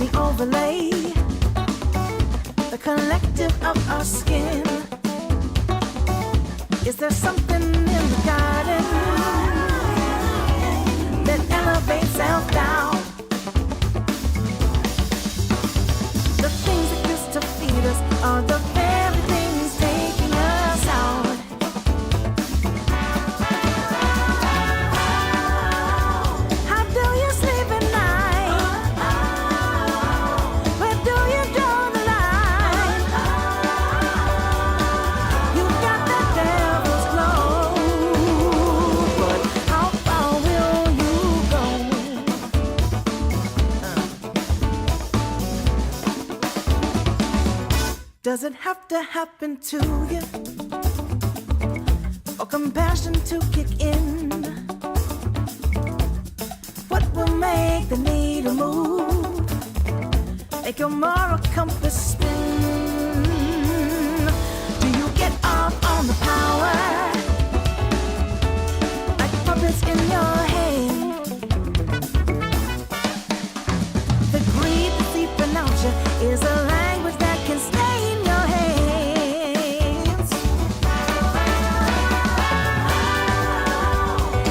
the overlay, the collective of our skin. Is there something in the garden that elevates self-doubt? The things that used to feed us are the very things taking us out. How do you sleep at night? Where do you draw the line? You got that devil's glow, but how far will you go? Does it have to happen to you for compassion to kick in? What will make the needle move? Make your moral compass spin? Do you get off on the power like puppets in your hand? The greed that seep pronounce you is a language that can stay in your hands.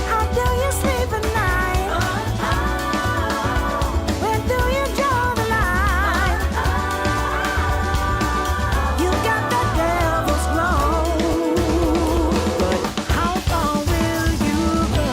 How do you sleep at night? Where do you draw the line? You got that devil's glow, but how far will you go?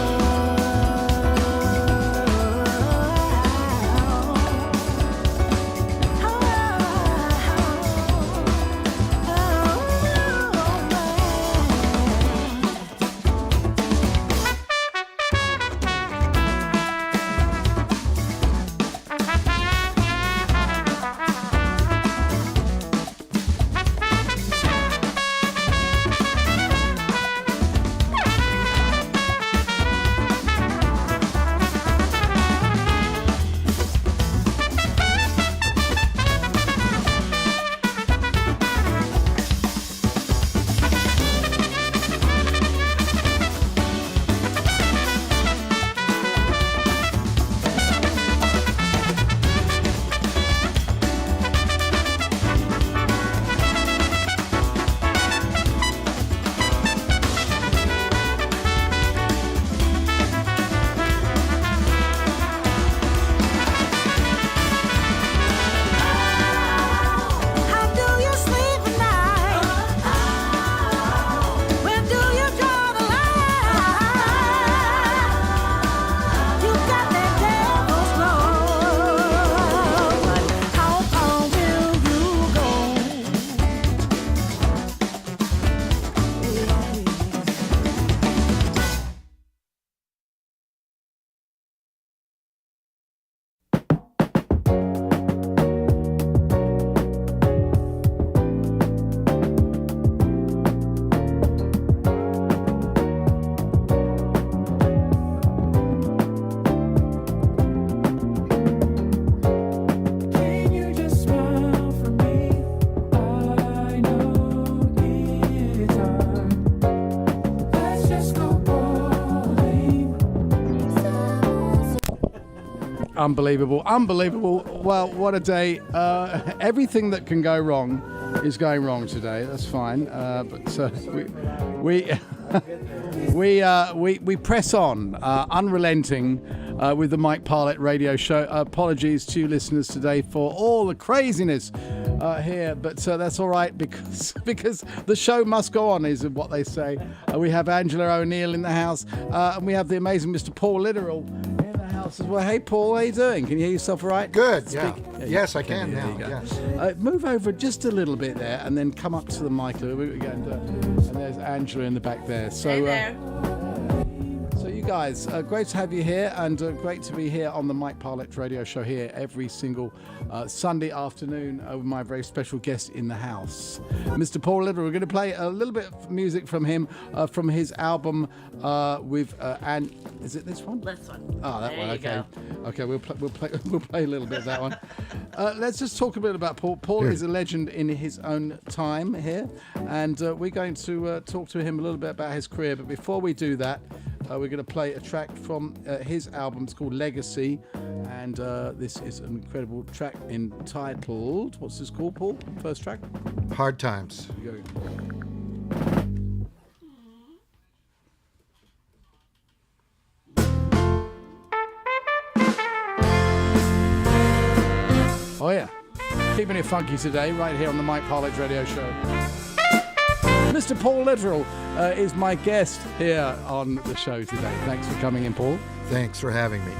How do you sleep at night? Where do you draw the line? You got that devil's glow, but how far will you go? Can you just smile for me? I know it's hard. Let's just go bowling. Unbelievable. Well, what a day. Everything that can go wrong is going wrong today. That's fine. But we press on, unrelenting, with the Mike Parlett radio show. Apologies to you listeners today for all the craziness here, but that's all right because the show must go on, is what they say. We have Angela O'Neill in the house, and we have the amazing Mr. Paul Litteral in the house as well. Hey, Paul, how you doing? Can you hear yourself all right? Good, Speak. yeah. Yes, I can There now, you go. yes. Move over just a little bit there and then come up to the mic a little bit again. And there's Angela in the back there. So, Hey there. So you guys, great to have you here, and great to be here on the Mike Parlett radio show here every single Sunday afternoon with my very special guest in the house, Mr. Paul Little. We're going to play a little bit of music from him, from his album with and is it this one? This one. Oh, that There one. you Okay. go. Okay, we'll play a little bit of that one. Let's just talk a bit about Paul. Paul is a legend in his own time here, and we're going to talk to him a little bit about his career. But before we do that, we're going to play a track from his album. It's called Legacy, and this is an incredible track entitled, what's this called, Paul? First track? Hard Times. Here we go. Oh yeah, keeping it funky today, right here on the Mike Parlett Radio Show. Mr. Paul Littrell is my guest here on the show today. Thanks for coming in, Paul. Thanks for having me.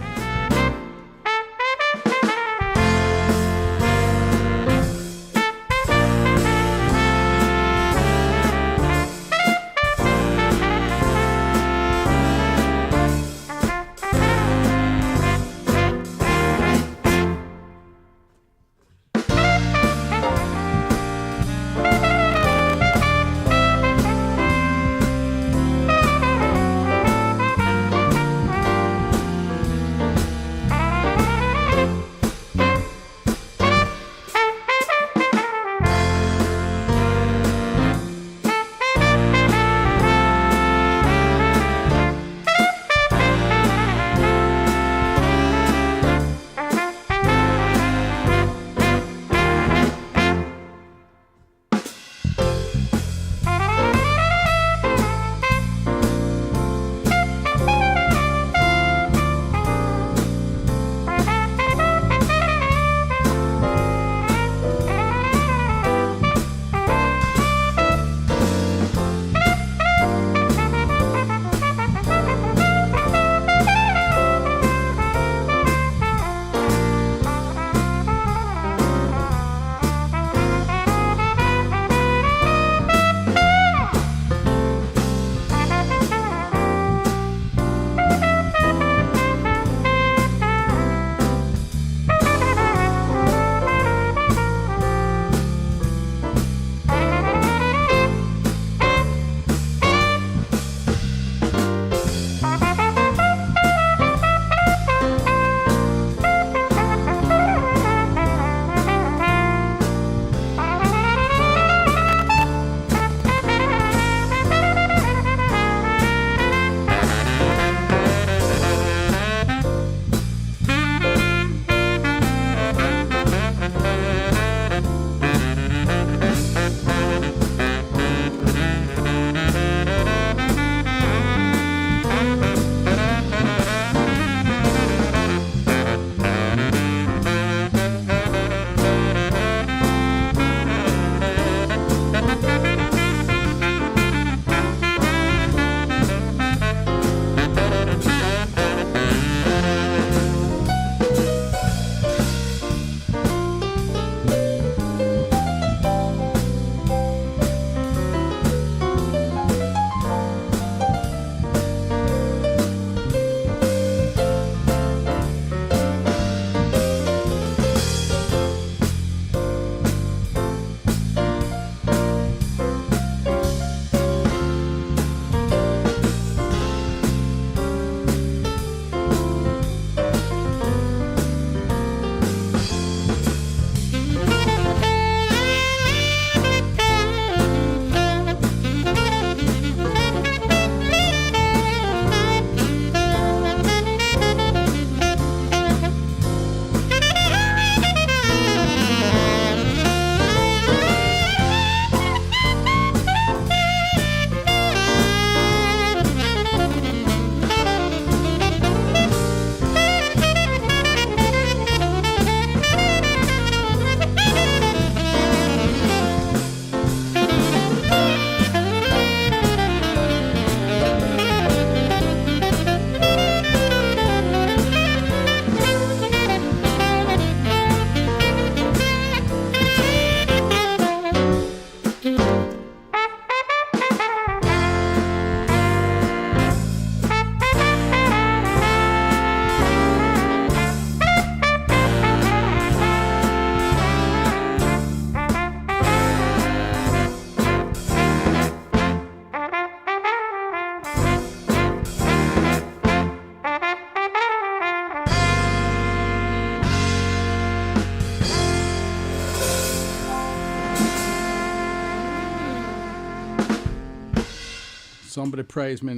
Somebody praise me.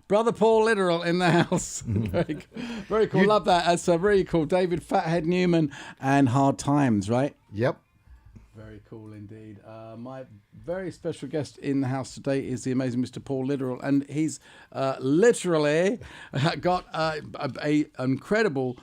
Brother Paul Literal in the house. Very cool. Love that. That's really cool. David Fathead Newman and Hard Times, right? Yep. Very cool indeed. My very special guest in the house today is the amazing Mr. Paul Literal, and he's literally got a incredible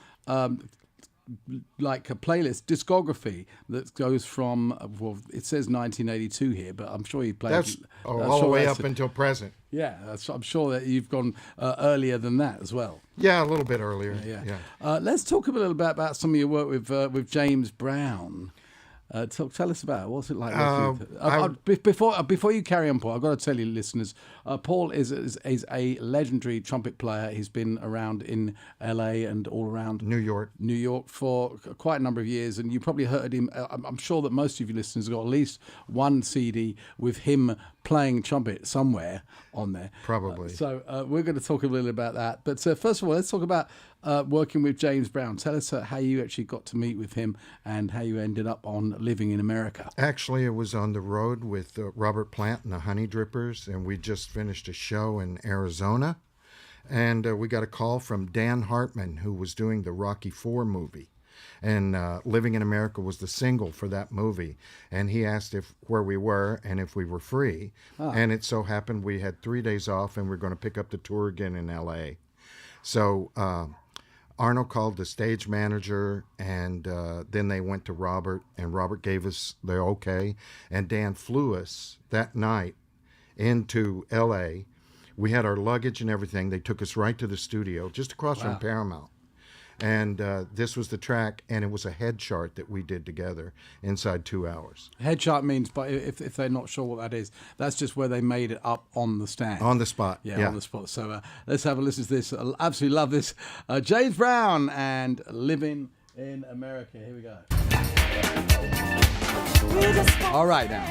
like a playlist discography that goes from well, it says 1982 here, but I'm sure he played That's all the way up until present. Yeah, I'm sure that you've gone earlier than that as well. Yeah, a little bit earlier. Yeah. Let's talk a little bit about some of your work with James Brown. Tell us about it. What's it like? Before you carry on, Paul, I've got to tell you, listeners, Paul is a legendary trumpet player. He's been around in LA and all around New York for quite a number of years, and you probably heard him. I'm sure that most of you listeners have got at least one CD with him playing trumpet somewhere on there. Probably. So we're going to talk a little about that. But first of all, let's talk about working with James Brown. Tell us how you actually got to meet with him and how you ended up on Living in America. Actually, it was on the road with Robert Plant and the Honey Drippers, and we just finished a show in Arizona. And we got a call from Dan Hartman, who was doing the Rocky IV movie. And Living in America was the single for that movie. And he asked where we were and if we were free. And it so happened we had 3 days off and we're going to pick up the tour again in L.A. So Arno called the stage manager, and then they went to Robert, and Robert gave us the okay. And Dan flew us that night into L.A. We had our luggage and everything. They took us right to the studio, just across from Paramount. And this was the track, and it was a head chart that we did together inside 2 hours. Head chart means, but if they're not sure what that is, that's just where they made it up on the stand. On the spot. Yeah, on the spot. So let's have a listen to this. I absolutely love this. James Brown and Living in America. Here we go. All right, now.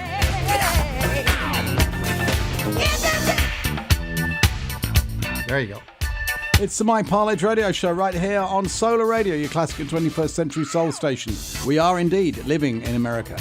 There you go. It's the My Parlett Radio Show right here on Solar Radio, your classic and 21st century soul station. We are indeed living in America.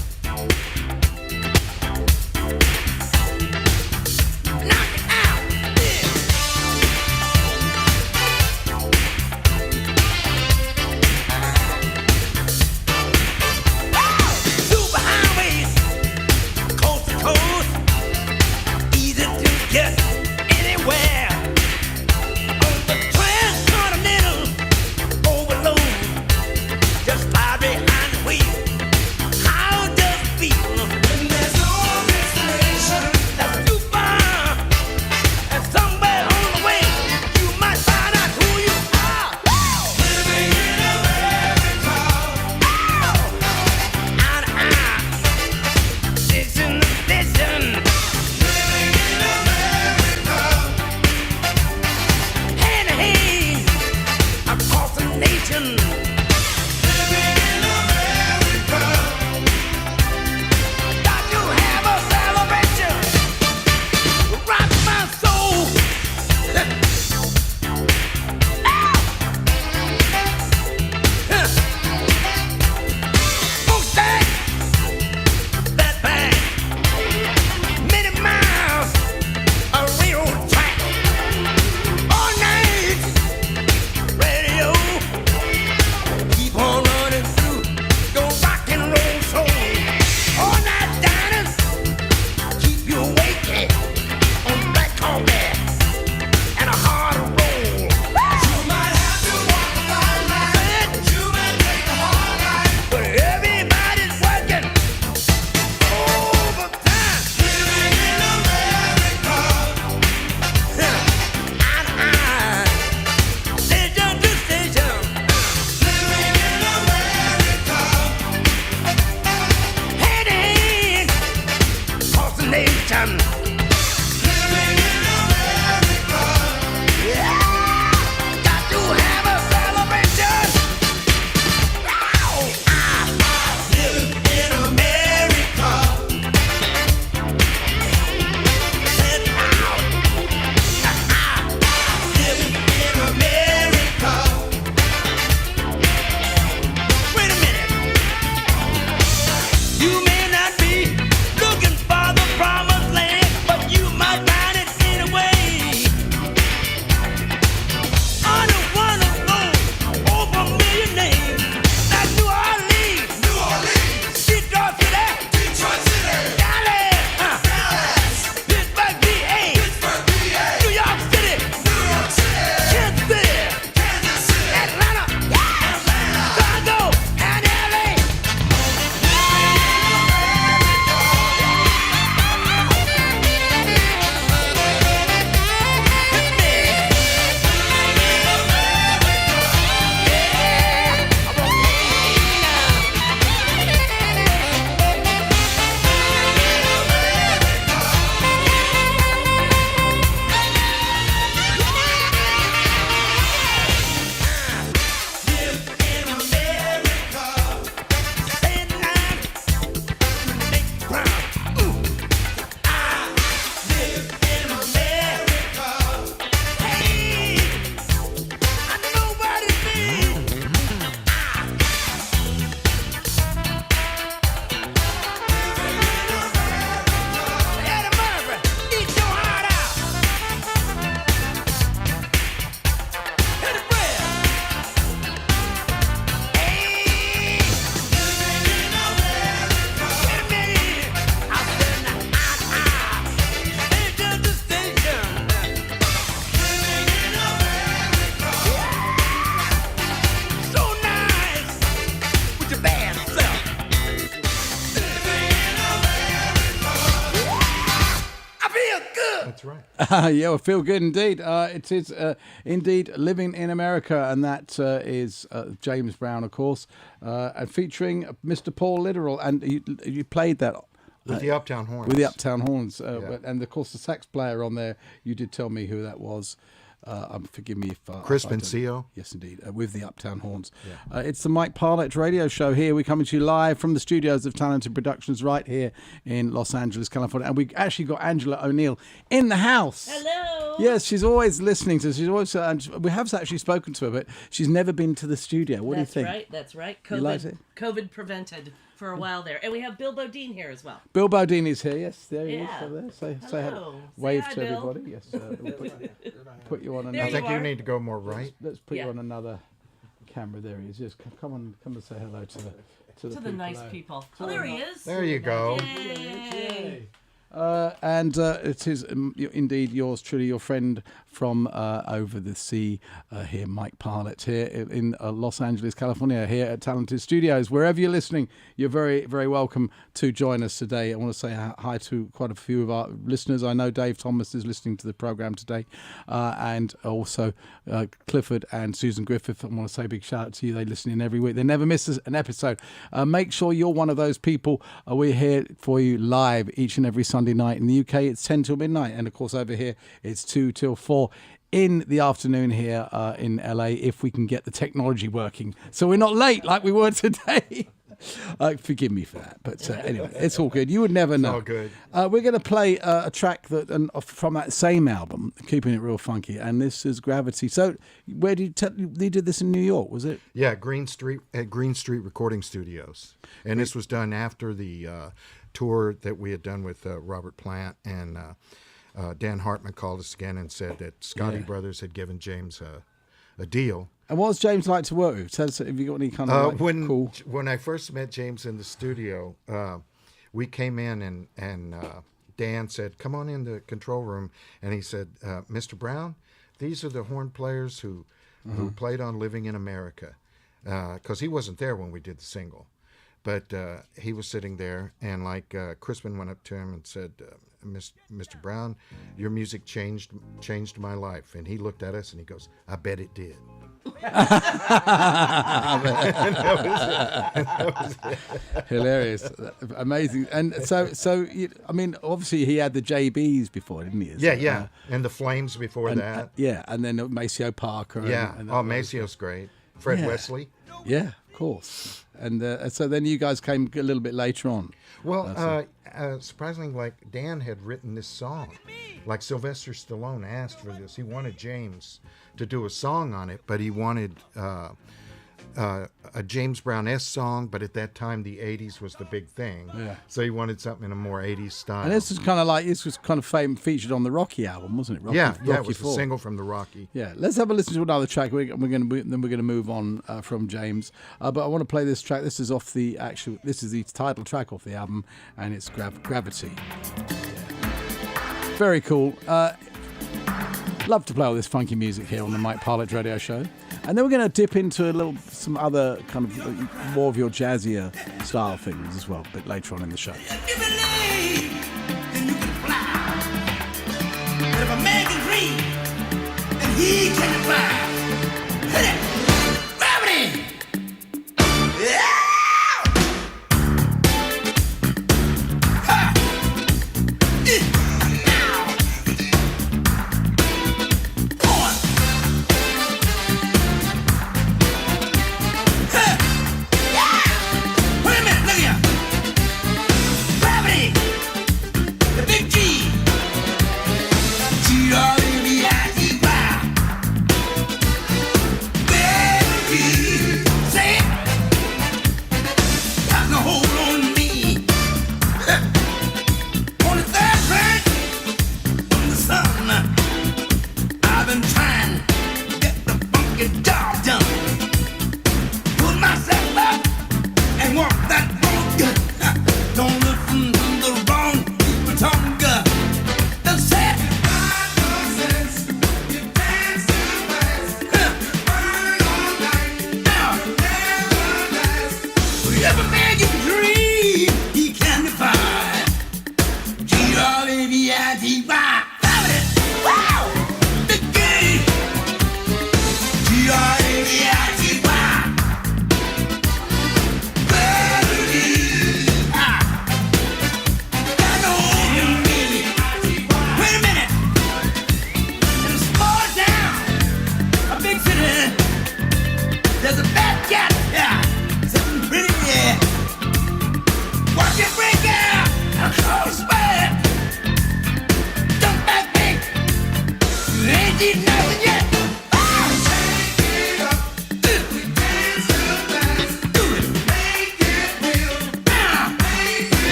Just lie behind the wheel. How does That's right. Yeah, well, feel good indeed. It is indeed Living in America, and that is James Brown, of course, and featuring Mr. Paul Literal. And you played that With the Uptown Horns. with the Uptown Horns, Yeah. and of course the sax player on there. You did tell me who that was. Forgive me if Chris I don't- Bencio. Yes, indeed, with the Uptown Horns. It's the Mike Parlett radio show here. We're coming to you live from the studios of Talented Productions right here in Los Angeles, California. And we actually got Angela O'Neill in the house. Hello. Yes, she's always listening to us. She's always, and we have actually spoken to her, but she's never been to the studio. What That's do you think? right. That's right. You liked it? COVID prevented for a while there, and we have Bill Bodine here as well. Bill Bodini's here. Yes, there he is. Yeah. Over there. Say Hello. hello. Say Wave hi, to Bill. everybody. Yes, we'll put you on There another. I you think you are. need to go more right. Let's put you Yeah. on another camera. There he is. Just come and say hello to the To the people nice there. people. Oh, there he is. There you go. Yay. And it is indeed yours truly, your friend from over the sea here, Mike Parlett, here in Los Angeles, California, here at Talented Studios. Wherever you're listening, you're very, very welcome to join us today. I want to say hi to quite a few of our listeners. I know Dave Thomas is listening to the program today, and also Clifford and Susan Griffith. I want to say a big shout out to you. They listen in every week. They never miss an episode. Make sure you're one of those people. We're here for you live each and every Sunday night. In the UK, it's 10 till midnight, and of course over here it's 2 till 4 in the afternoon here in LA, if we can get the technology working, so we're not late like we were today. Forgive me for that, but anyway, it's all good. You would never know. all good. We're going to play a track that from that same album, Keeping It Real Funky, and this is Gravity. So where did you did this in New York, was it? Yeah, Green Street Recording Studios, and this was done after the tour that we had done with Robert Plant, and Dan Hartman called us again and said that Scotty Brothers had given James a deal. And what was James like to work with? Tell us, have you got any kind of cool? When I first met James in the studio, we came in and Dan said, "Come on in the control room," and he said, "Mr. Brown, these are the horn players who played on Living in America," because he wasn't there when we did the single. But he was sitting there, and Crispin went up to him and said, "Mr. Brown, your music changed my life." And he looked at us and he goes, "I bet it did." Hilarious, amazing. And so I mean, obviously he had the JBs before, didn't he? Yeah. And the Flames before that. Yeah, and then Maceo Parker. Yeah. And Maceo's great. Fred Yeah. Wesley. Yeah, of course. And so then you guys came a little bit later on. Well, surprisingly, Dan had written this song. Sylvester Stallone asked for this. He wanted James to do a song on it, but he wanted a James Brown-esque song, but at that time the 80s was the big thing. Yeah. So he wanted something in a more 80s style. And this was kind of featured on the Rocky album, wasn't it? Rocky, yeah, it Rocky was IV. a single from the Rocky. Yeah, let's have a listen to another track. We're going to move on from James. But I want to play this track. This is This is the title track off the album, and it's Gravity. Very cool. Love to play all this funky music here on the Mike Parlett Radio Show. And then we're going to dip into some other kind of more of your jazzier style things as well, a bit later on in the show. If you believe, then you can fly. But if a man can dream, then he can fly. Hit it! Gravity! Yeah! Ha! Now! On! Ha! Yeah! Wait a minute, look here! Gravity! The big G! G-R-A-V-I-T-Y!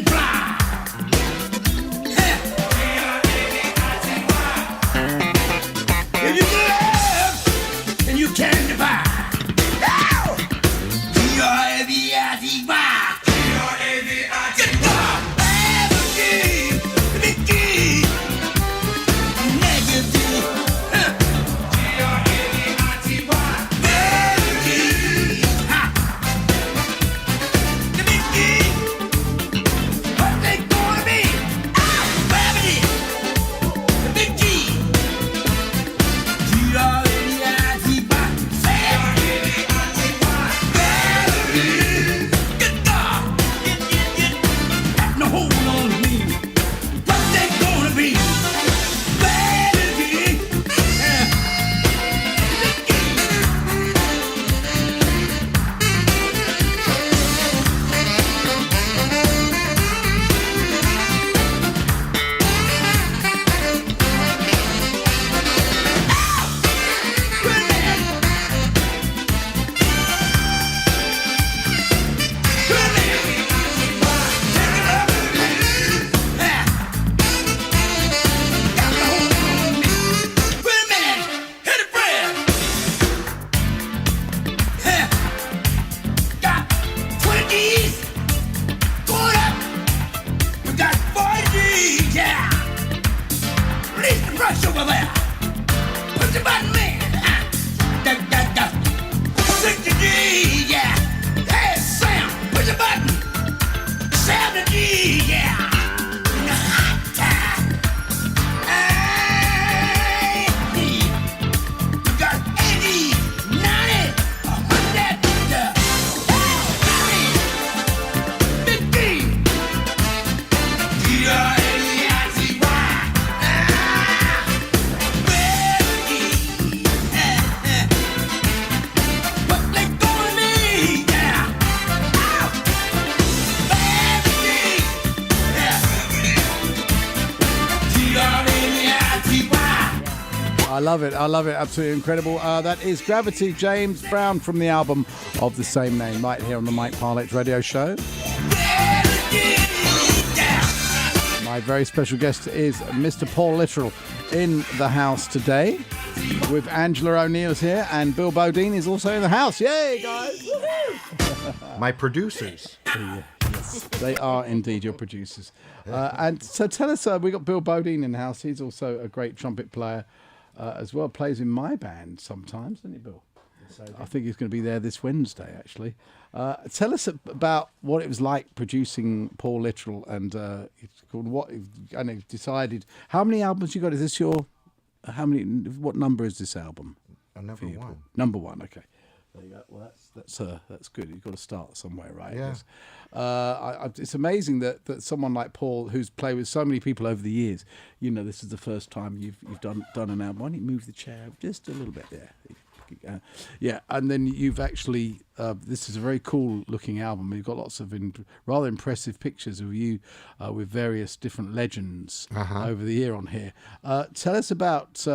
can fly. If you can love, then you can divide. G-R-A-V-I-T-Y. Get the gravity, the big G. Negative. Gravity. Ha. The big G. What they gonna be? Gravity. The big G. G-R-A-V-I-T-Y. No hold on to me. What they gonna be? Vanity. Over there. Push the button, man. 60G, yeah. Hey, Sam, push the button. 70G, yeah. Hey, you got 80, 90, 100, Big D. G-R-A-V-I-T-Y. What they gonna be? Yeah. G-R-A-V-I-T-Y. I love it. I love it. Absolutely incredible. That is Gravity, James Brown from the album of the same name, right here on the Mike Parlett Radio Show. My very special guest is Mr. Paul Littrell in the house today, with Angela O'Neill's here, and Bill Bodine is also in the house. Yay, guys! My producers. Yes, they are indeed your producers. And so tell us, we got Bill Bodine in the house. He's also a great trumpet player as well. Plays in my band sometimes, doesn't he, Bill? I think he's going to be there this Wednesday, actually. Tell us about what it was like producing Paul Littrell, and it's called what? And he decided how many albums you got. Is this your? What number is this album? Number one. Paul? Number one. Okay. There you go. Well, that's good. You've got to start somewhere, right? Yeah. It's amazing that someone like Paul, who's played with so many people over the years, this is the first time you've done an album. Why don't you move the chair just a little bit there? Yeah, and then you've actually this is a very cool looking album. You've got lots of rather impressive pictures of you with various different legends over the year on here. Tell us about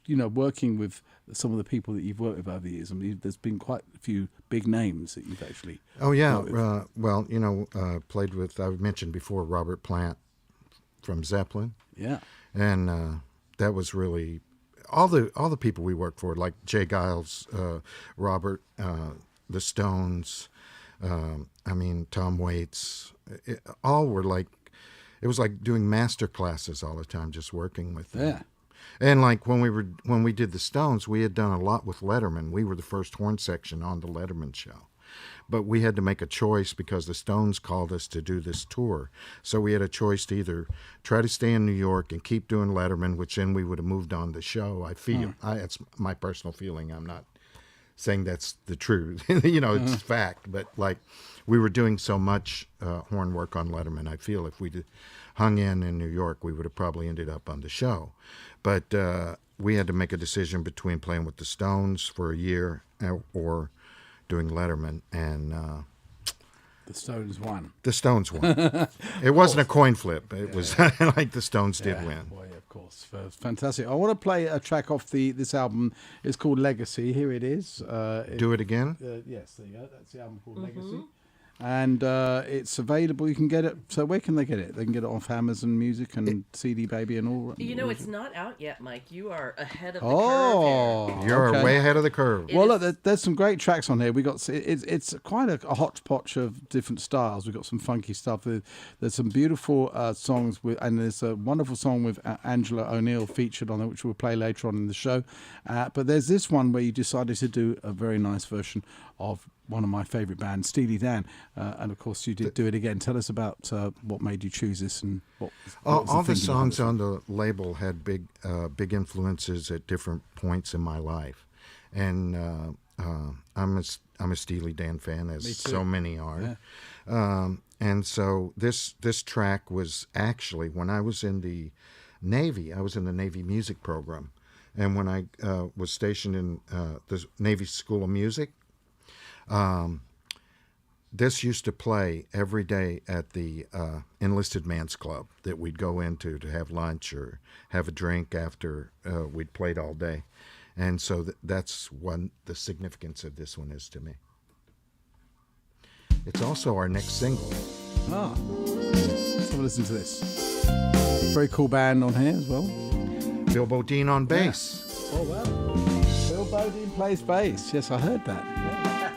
working with some of the people that you've worked with over the years. I mean, there's been quite a few big names that you've actually. Oh yeah, played with, I mentioned before, Robert Plant from Zeppelin. Yeah, and that was really. All the people we worked for, like Jay Giles, Robert, the Stones, Tom Waits, all were like, it was like doing master classes all the time, just working with them. Yeah. And like when we did the Stones, we had done a lot with Letterman. We were the first horn section on the Letterman show. But we had to make a choice because the Stones called us to do this tour. So we had a choice to either try to stay in New York and keep doing Letterman, which then we would have moved on the show. I feel, it's my personal feeling. I'm not saying that's the truth. It's fact. But like we were doing so much horn work on Letterman, I feel if we'd hung in New York, we would have probably ended up on the show. But we had to make a decision between playing with the Stones for a year or doing Letterman, and the Stones won. The Stones won. It wasn't a coin flip. It was like the Stones did win. Boy, of course. Fantastic. I want to play a track off this album. It's called Legacy. Here it is. Do it again? Yes, there you go. That's the album called Legacy. and it's available. You can get it. So where can they get it? They can get it off Amazon Music and CD Baby and all. You know, it's not out yet, Mike. You are ahead of the Oh, curve here. You're okay. way ahead of the curve. Well, look, there's some great tracks on here. We got it's quite a hodgepodge of different styles. We've got some funky stuff. There's some beautiful songs with, and there's a wonderful song with Angela O'Neill featured on it, which we'll play later on in the show. But there's this one where you decided to do a very nice version of one of my favourite bands, Steely Dan, and of course you did do it again. Tell us about what made you choose this and what was All the thinking behind songs this one? on the label had big influences at different points in my life, and I'm a Steely Dan fan, as so many are. Yeah. And so this track was actually when I was in the Navy. I was in the Navy music program, and when I was stationed in the Navy School of Music. This used to play every day at the Enlisted Man's Club that we'd go into to have lunch or have a drink after we'd played all day. And so that's what the significance of this one is to me. It's also our next single. Let's have a listen to this. Very cool band on here as well. Bill Bodine on bass. Oh, wow. Bill Bodine plays bass. Yes, I heard that.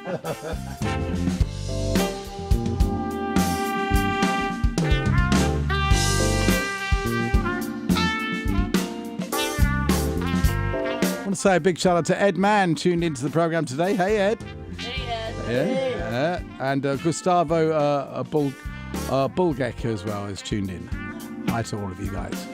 I want to say a big shout out to Ed Mann, tuned into the program today. Hey, Ed. Hey, Ed. Yeah. And Gustavo Bulgek as well is tuned in. Hi to all of you guys.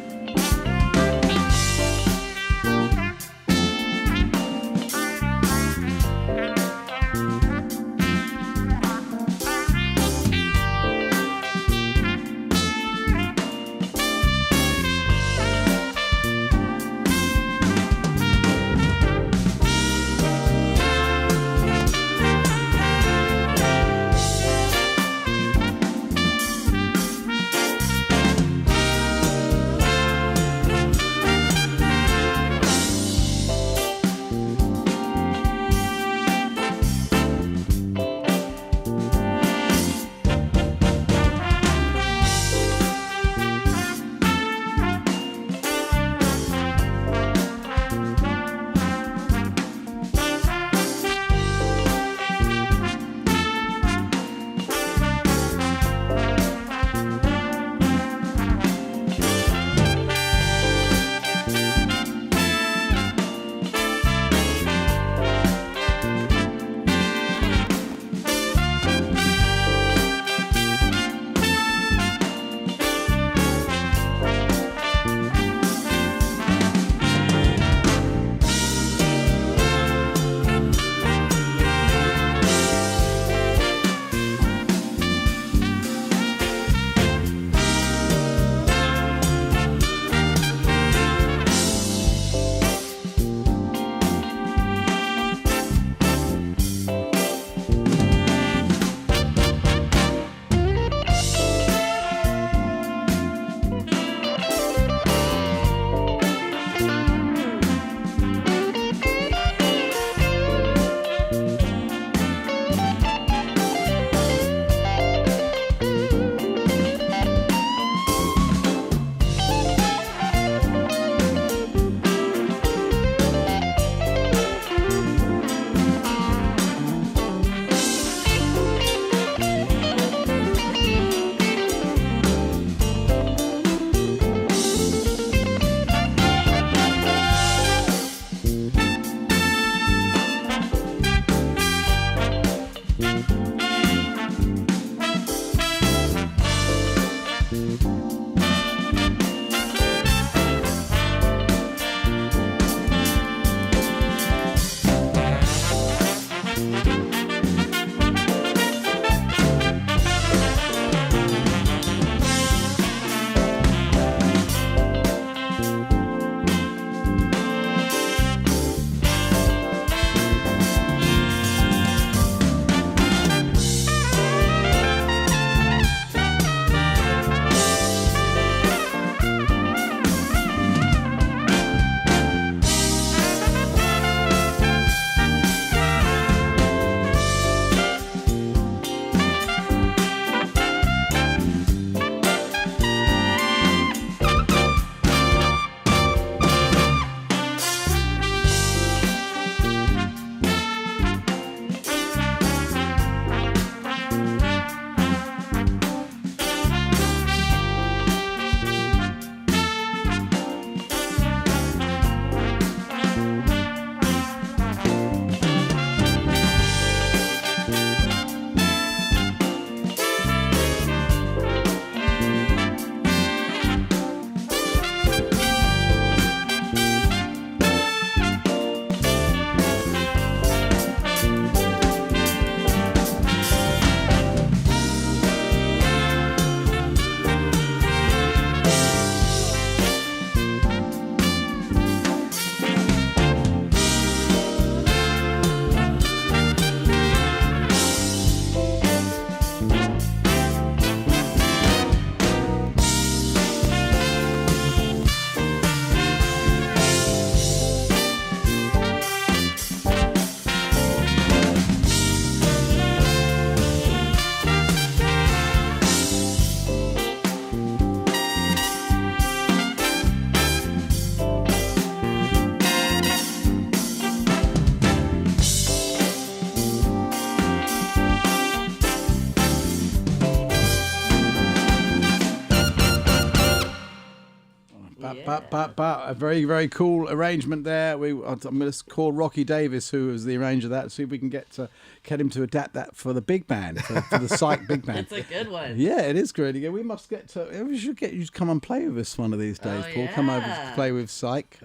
A very, very cool arrangement there. I'm going to call Rocky Davis, who was the arranger of that, see if we can get him to adapt that for the big band, for the Psych big band. It's a good one. Yeah, it is great. We must we should get you to come and play with us one of these days, Paul. Come over to play with Psych.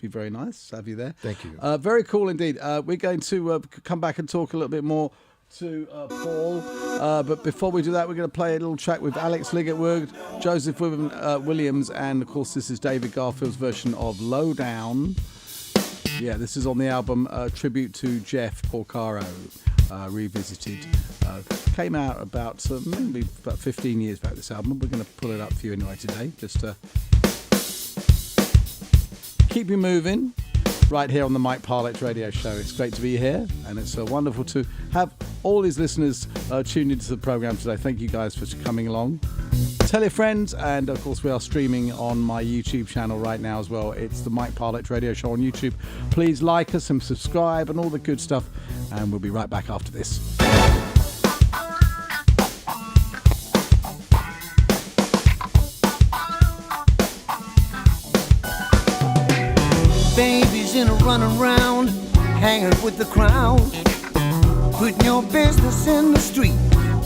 Be very nice to have you there. Thank you. Very cool indeed. We're going to come back and talk a little bit more to Paul, but before we do that, we're going to play a little track with Alex Liggett-Wood, Joseph Williams, and of course this is David Garfield's version of Low Down. Yeah, this is on the album Tribute to Jeff Porcaro, revisited. Came out about maybe about 15 years back, this album. We're going to pull it up for you anyway today, just to keep you moving right here on the Mike Parlett Radio Show. It's great to be here, and it's wonderful to have all these listeners tuned into the program today. Thank you guys for coming along. Tell your friends, and of course we are streaming on my YouTube channel right now as well. It's the Mike Parlett Radio Show on YouTube. Please like us and subscribe and all the good stuff, and we'll be right back after this. Babies in a running round, hanging with the crowd, putting your business in the street,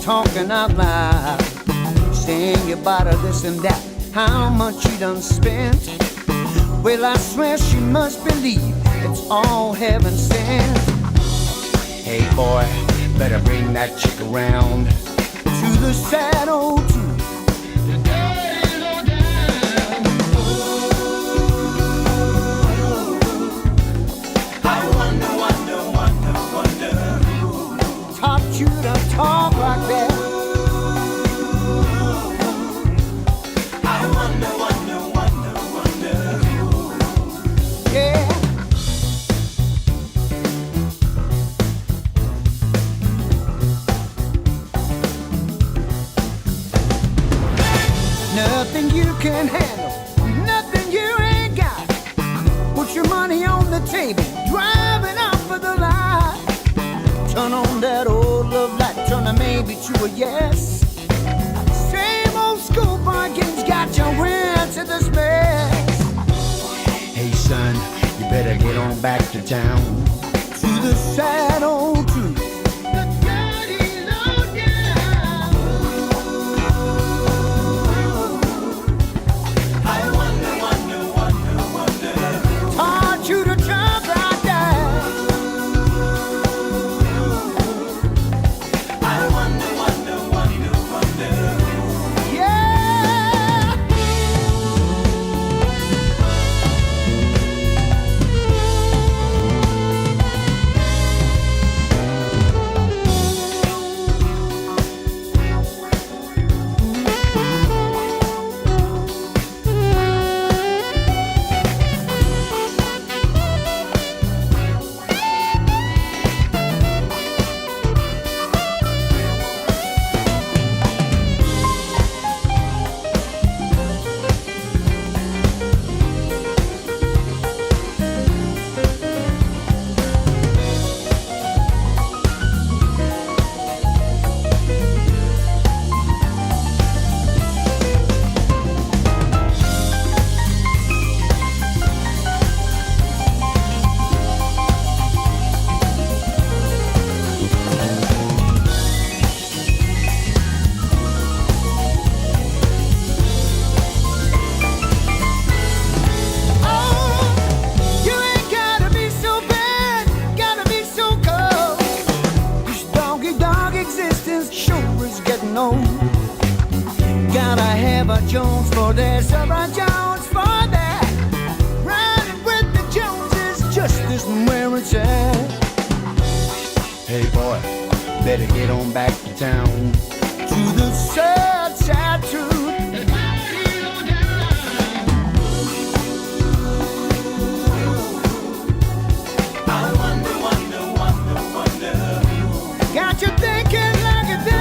talking out loud, saying you bought her this and that, how much you done spent. Well, I swear she must believe it's all heaven sent. Hey boy, better bring that chick around to the sad old truth. You to talk like that. I wonder. Yeah. Nothing you can handle, nothing you ain't got. Put your money on the table, driving out for the light. Turn on that old love light, turn a maybe to a yes. Same old schoolboy games got you into this mess. Hey son, you better get on back to town, to the sad old truth. The dirty low down. I wonder. Taught you to jump like that. Gotta have a Jones for this, or a Jones for that. Riding with the Joneses just isn't where it's at. Hey boy, better get on back to town, to the sad, sad truth. I wonder. Got you thinking like a day.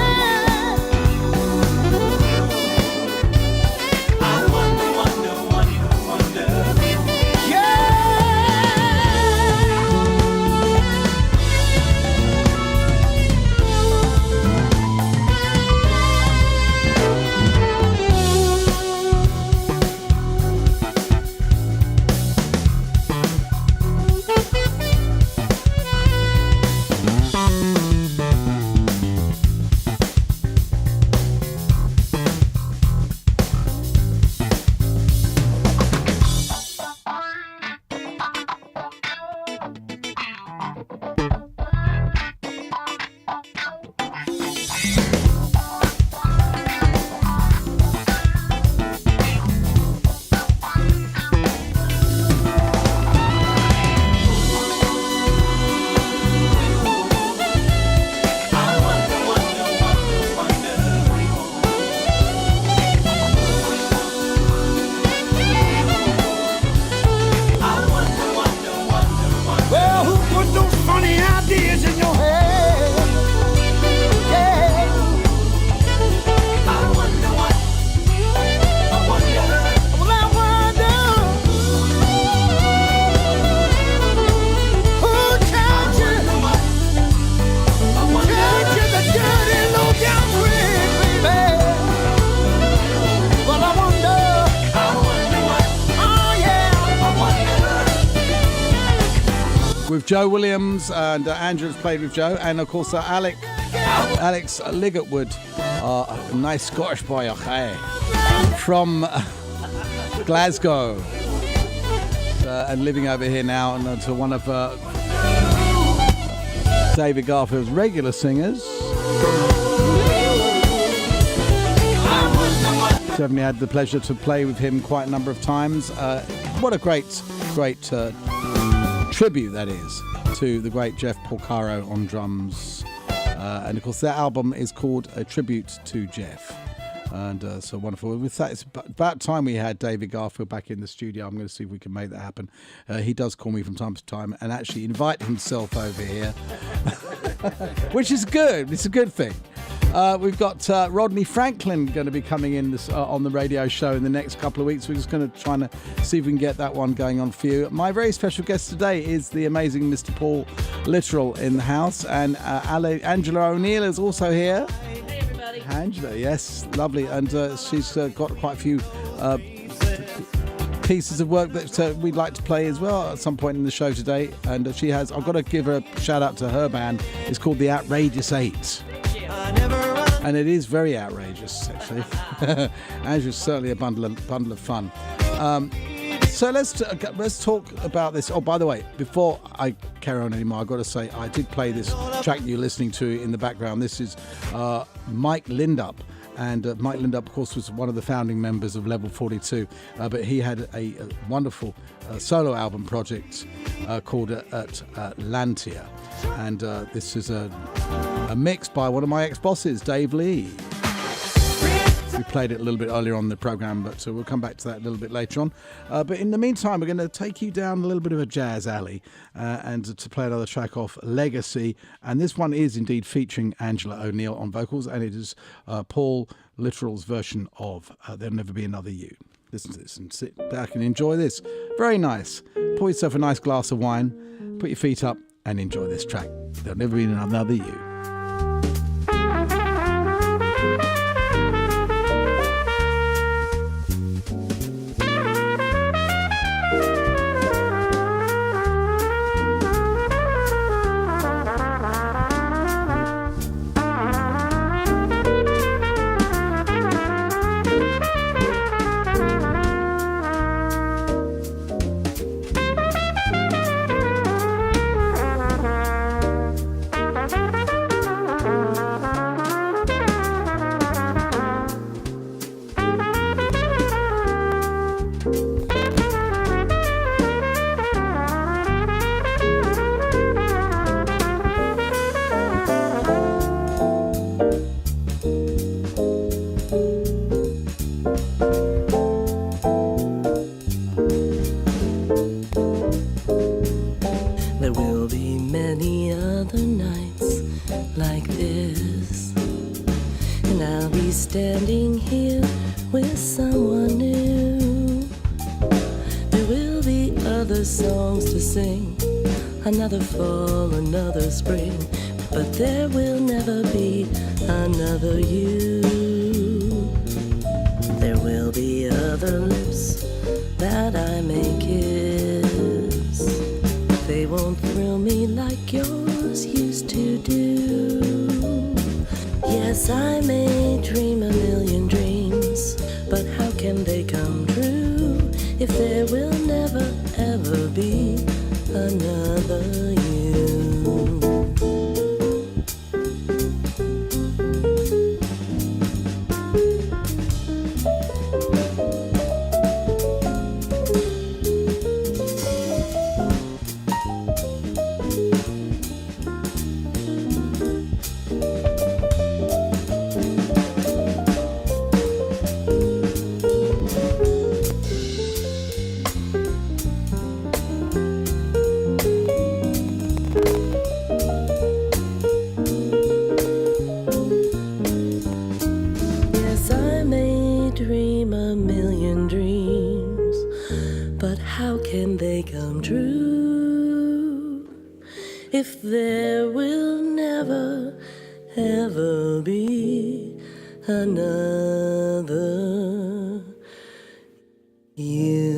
with Joe Williams, and Andrew's played with Joe, and of course Alex Liggett-Wood, a nice Scottish boy, okay, from Glasgow, and living over here now, and to one of David Garfield's regular singers. Certainly had the pleasure to play with him quite a number of times. What a great tribute that is to the great Jeff Porcaro on drums. And of course that album is called A Tribute to Jeff. And so wonderful. With that, it's about time we had David Garfield back in the studio. I'm going to see if we can make that happen. He does call me from time to time and actually invite himself over here, which is good. It's a good thing. We've got Rodney Franklin going to be coming in this, on the radio show in the next couple of weeks. We're just going to try to see if we can get that one going on for you. My very special guest today is the amazing Mr. Paul Literal in the house, and Angela O'Neill is also here. Hey, everybody. Angela, yes, lovely, and she's got quite a few pieces of work that we'd like to play as well at some point in the show today. And she has, I've got to give her a shout out to her band. It's called The Outrageous Eight. And it is very outrageous, actually. Angela's certainly a bundle of fun. So let's talk about this. Oh, by the way, before I carry on anymore, I've got to say I did play this track you're listening to in the background. This is Mike Lindup. And Mike Lindup, of course, was one of the founding members of Level 42, but he had a wonderful solo album project called Atlantia. And this is a mix by one of my ex-bosses, Dave Lee. We played it a little bit earlier on in the programme, but we'll come back to that a little bit later on. But in the meantime, we're going to take you down a little bit of a jazz alley and to play another track off Legacy. And this one is indeed featuring Angela O'Neill on vocals, and it is Paul Literal's version of There'll Never Be Another You. Listen to this and sit back and enjoy this. Very nice. Pour yourself a nice glass of wine, put your feet up and enjoy this track. There'll Never Be Another You. Another fall, another spring, but there will never be another you. There will be other lips that I may kiss. They won't thrill me like yours used to do. Yes, I may dream a million dreams, but how can they come true if there will never ever be another you? If there will never, ever be another you.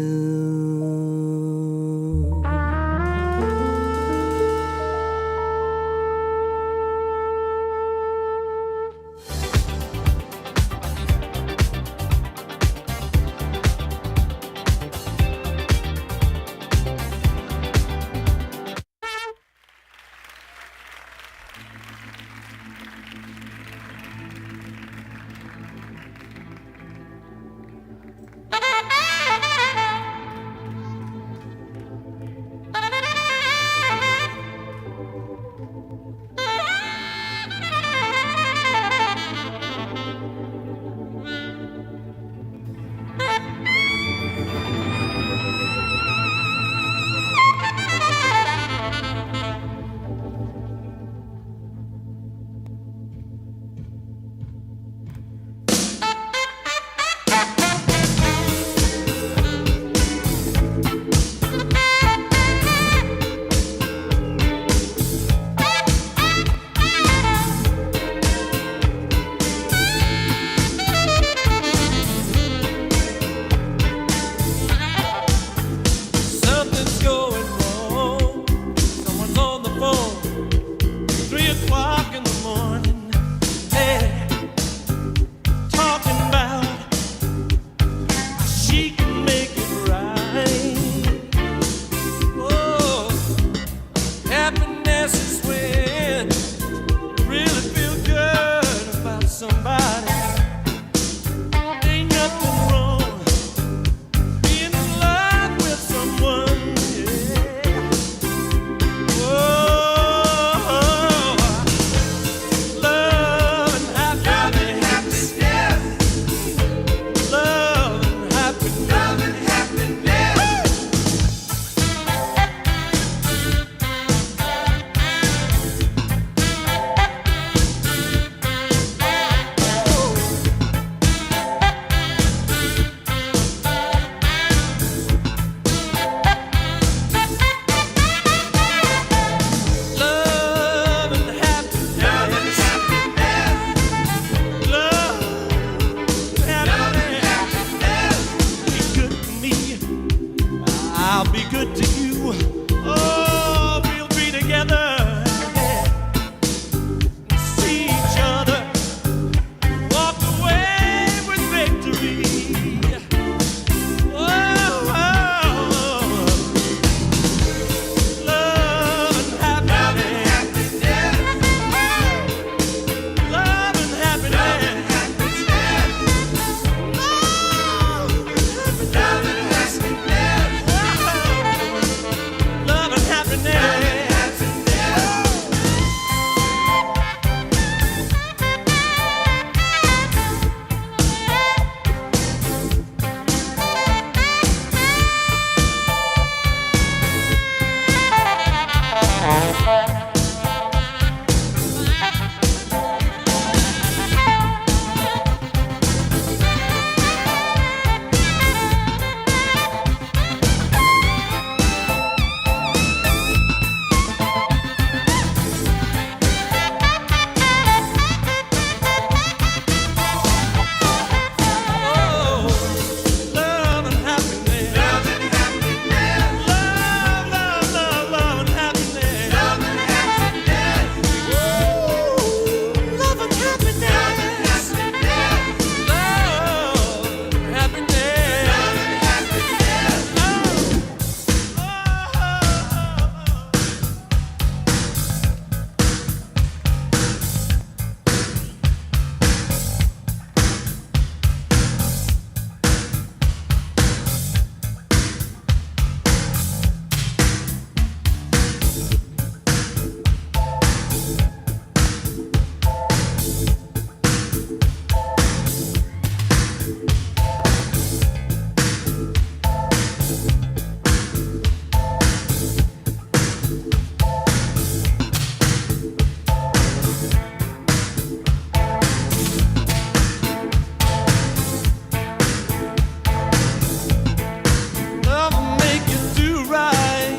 Love will make you do right.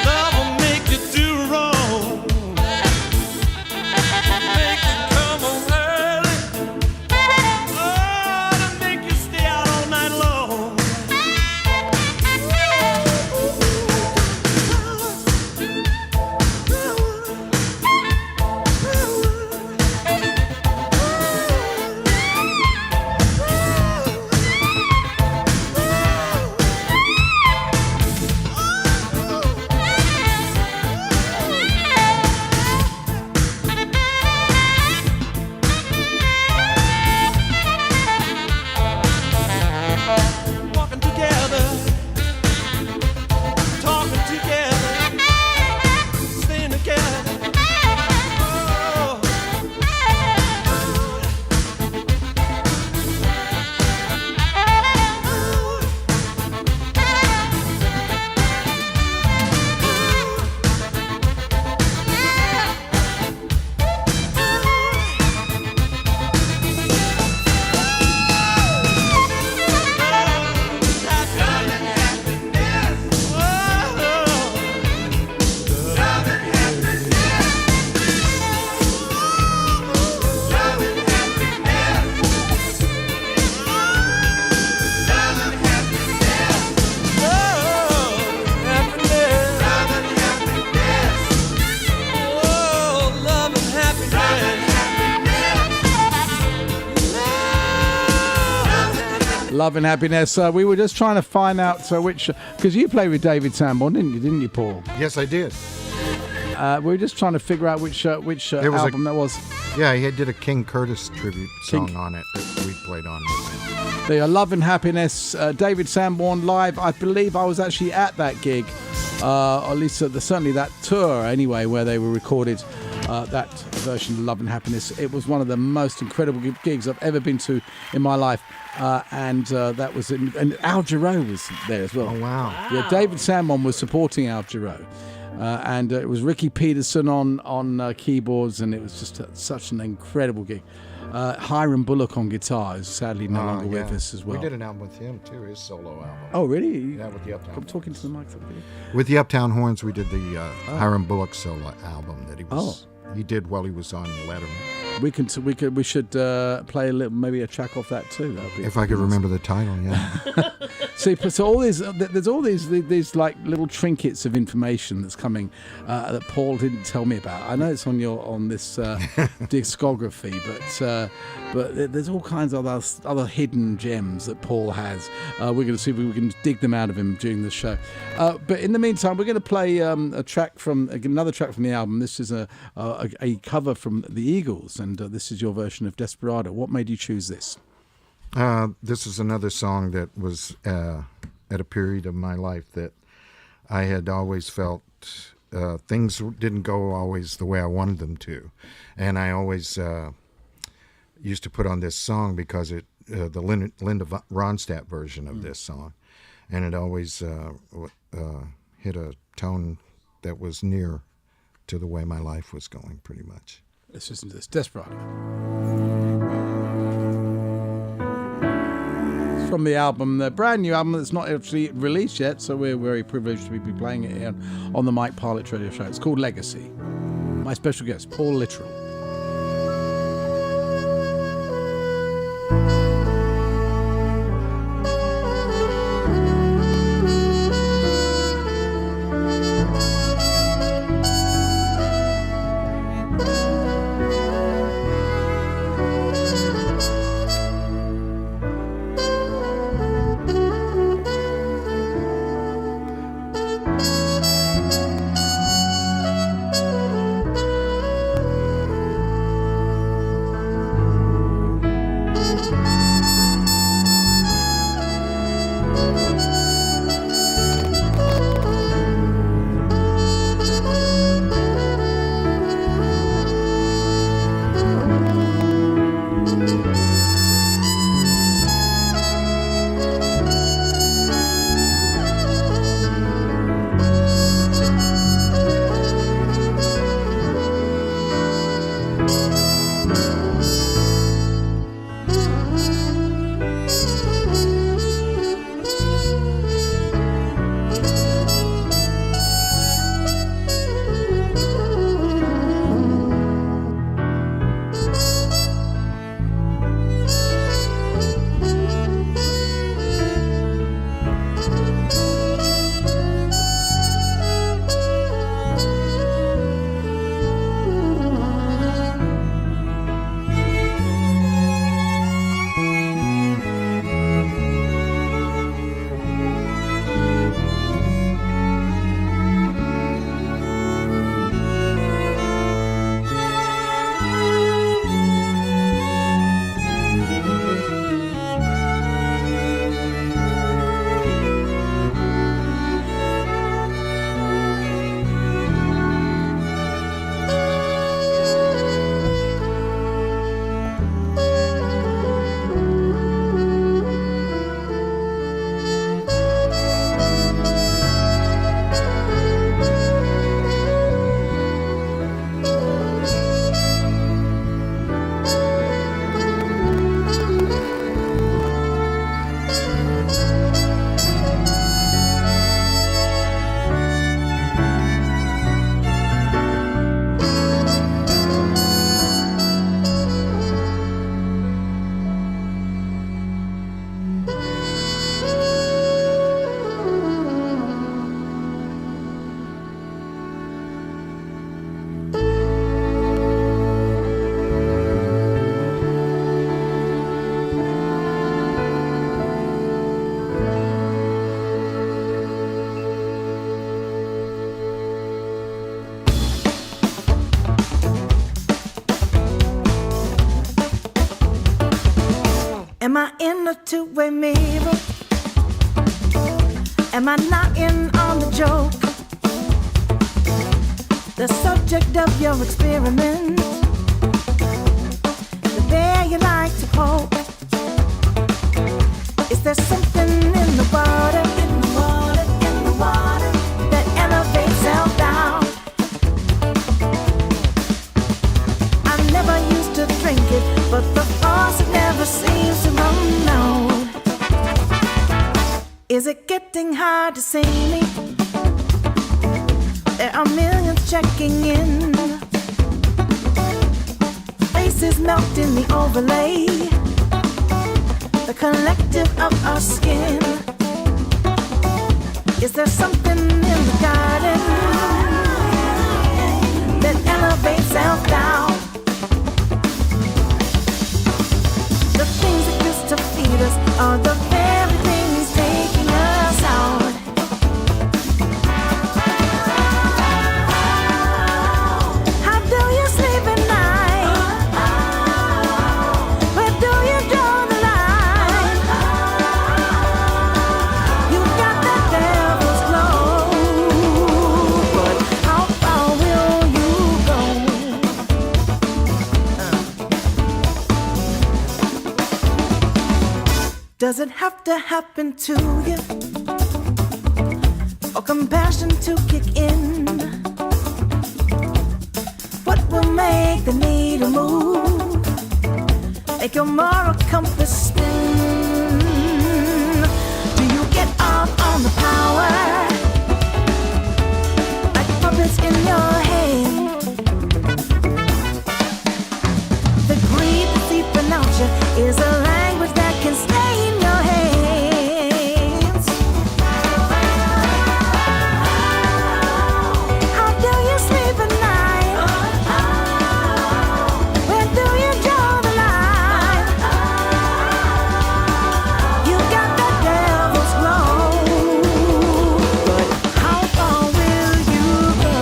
Love will make you do wrong. Make you come home early. Oh, to make you stay out all night long. Walking together, talking together, staying together. Oh. Love and happiness. We were just trying to find out which, because you played with David Sanborn, didn't you, Paul? Yes, I did. We were just trying to figure out which album that was. Yeah, he did a King Curtis tribute song on it that we played on. They are Love and Happiness. David Sanborn live. I believe I was actually at that gig, or at least certainly that tour anyway, where they were recorded. That version of Love and Happiness. It was one of the most incredible gigs I've ever been to in my life. And that was and Al Jarreau was there as well. Oh, wow. Yeah, David Sanborn was supporting Al Jarreau. And it was Ricky Peterson on keyboards, and it was just such an incredible gig. Hiram Bullock on guitar, who's sadly no longer with us as well. We did an album with him too, his solo album. Oh, really? Yeah, with the Uptown. I'm talking to the mic. With the Uptown Horns, we did the Hiram Bullock solo album that he did while he was on Letterman. We should play maybe a track off that too. If I could remember the title, yeah. See, so there's all these like little trinkets of information that's coming that Paul didn't tell me about. I know it's on this discography, but there's all kinds of other hidden gems that Paul has. We're going to see if we can dig them out of him during the show. But in the meantime, we're going to play another track from the album. This is a cover from the Eagles, and this is your version of Desperado. What made you choose this? This is another song that was at a period of my life that I had always felt things didn't go always the way I wanted them to. And I always used to put on this song because the Linda Ronstadt version of this song. And it always hit a tone that was near to the way my life was going, pretty much. Let's listen to this. Desperado. From the album, the brand new album that's not actually released yet, so we're very privileged to be playing it here on the Mike Parlett Radio Show. It's called Legacy. My special guest, Paul Littrell. I in a two-way mirror? Am I not in on the joke? The subject of your experiment, the bear you like to poke. Is there something in the water, in the water, in the water that elevates self-doubt? I never used to drink it, but the faucet never seems to run out. Is it getting hard to see me? There are millions checking in. Faces melt in the overlay, the collective of our skin. Is there something in the garden that elevates self-doubt? The things that used to feed us are the very things taking us out. How do you sleep at night? Where do you draw the line? You got that devil's glow, but how far will you go? Does it have to happen to you for compassion to kick in? What will make the needle move? Make your moral compass spin? Do you get off on the power like puppets in your hand? The greed that deep pronounce you is a language that can stay in your hands. How do you sleep at night? Where do you draw the line? You got that devil's glow, but how far will you go?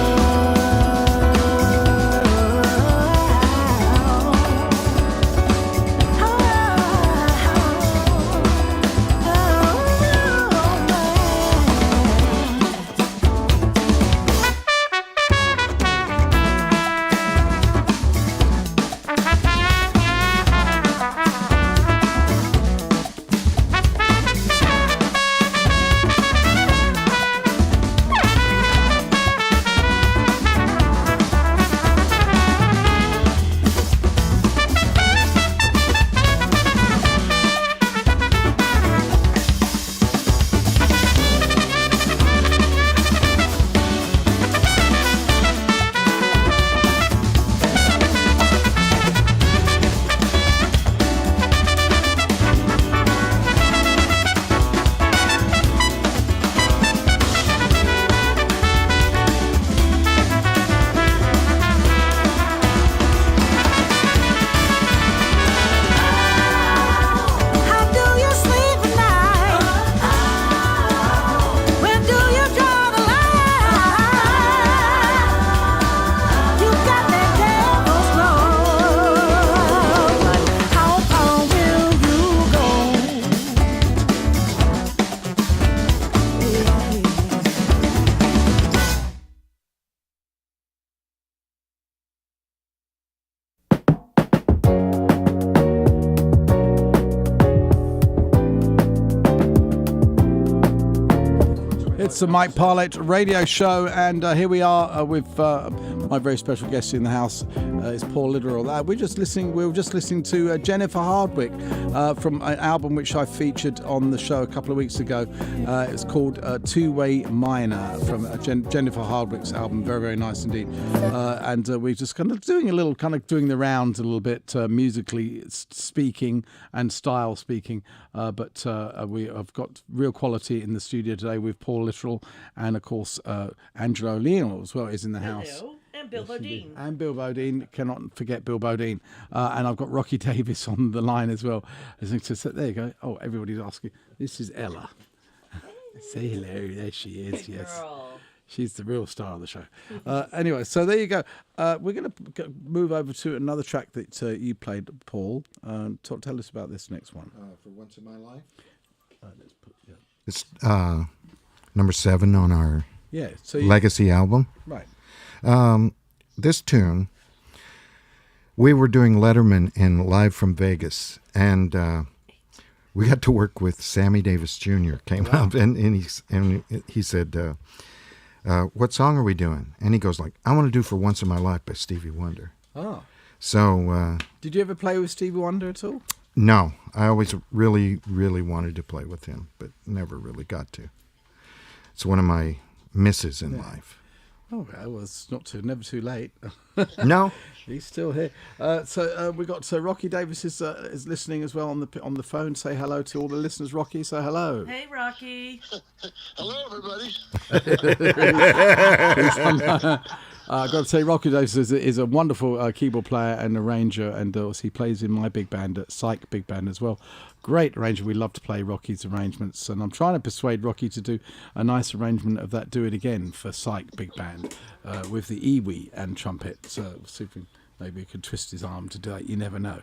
How do you sleep at night? Where do you draw the line? You got that devil's glow, but how far will you go? It's the Mike Parlett radio show, and here we are with my very special guest in the house. It's Paul Litteral. We were just listening to Jennifer Hardwick from an album which I featured on the show a couple of weeks ago. It's called Two-Way Minor from Jennifer Hardwick's album. Very, very nice indeed. And we're just kind of doing the rounds a little bit, musically speaking and style speaking. But we have got real quality in the studio today with Paul Litteral, and of course Angela O'Neill as well is in the house. Hello. And Bill Bodine. And Bill Bodine, cannot forget Bill Bodine. And I've got Rocky Davis on the line as well. There you go. Oh, everybody's asking. This is Ella. Say hello. There she is. Good Yes. girl. She's the real star of the show. Anyway, so there you go. We're going to move over to another track that you played, Paul. Tell us about this next one. For Once in My Life? Let's put, yeah. It's number 7 on our Legacy album. Right. This tune, we were doing Letterman in Live from Vegas, and we got to work with Sammy Davis Jr. came up, and he said, what song are we doing? And he goes like, I want to do For Once in My Life by Stevie Wonder. Oh. So... did you ever play with Stevie Wonder at all? No. I always really, really wanted to play with him, but never really got to. It's one of my misses in life. Oh, well, it's never too late. No. He's still here. So we got Rocky Davis is listening as well on the phone. Say hello to all the listeners. Rocky, say hello. Hey, Rocky. Hello, everybody. I've got to say, Rocky Davis is a wonderful keyboard player and arranger, and he plays in my big band, Psych Big Band as well. Great arranger. We love to play Rocky's arrangements, and I'm trying to persuade Rocky to do a nice arrangement of that Do It Again for Psych Big Band with the Iwi and trumpet. So see if maybe he could twist his arm to do that. You never know.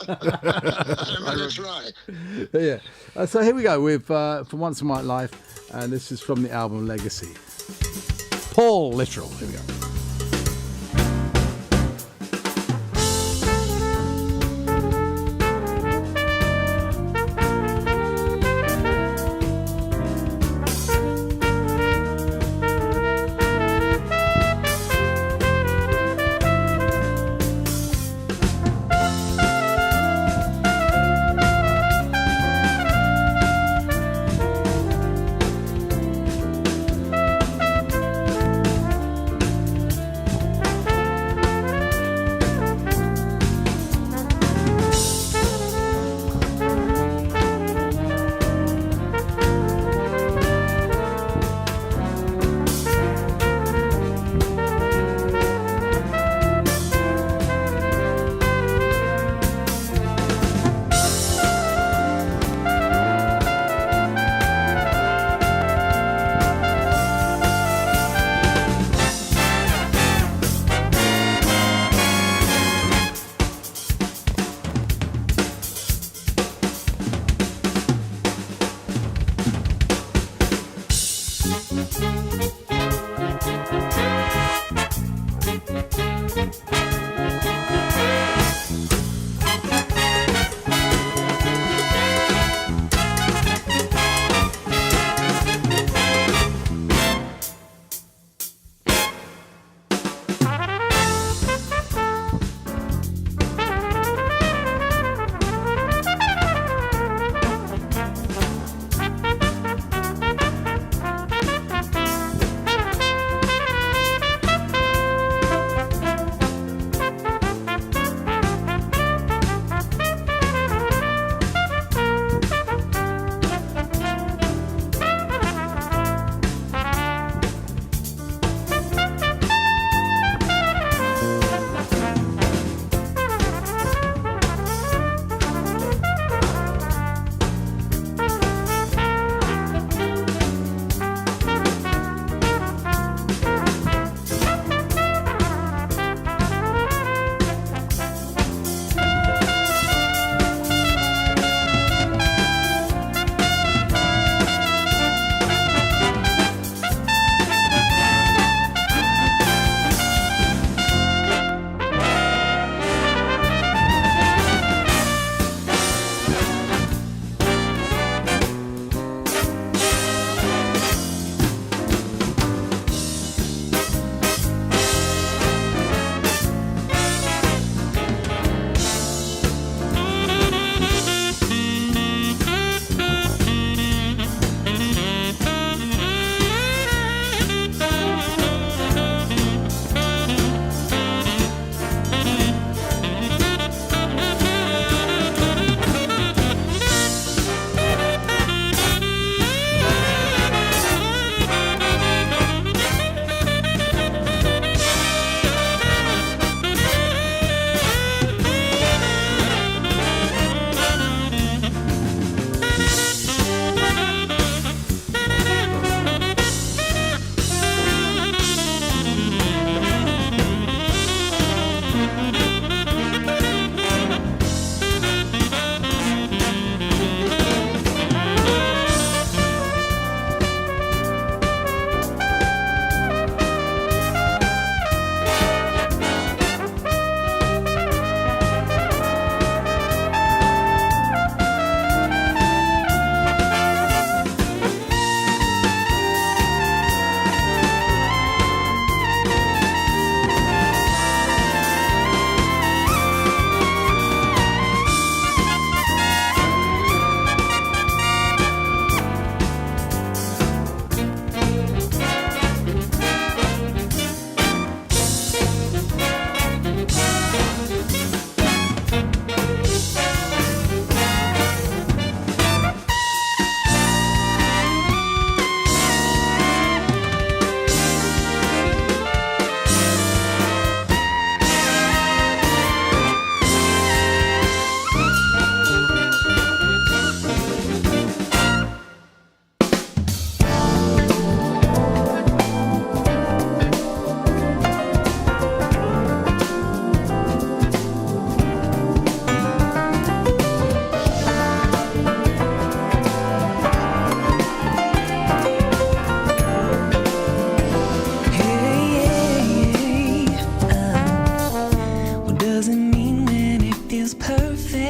That's right. Yeah. So here we go with For Once in My Life, and this is from the album Legacy. Paul Literal. Here we go.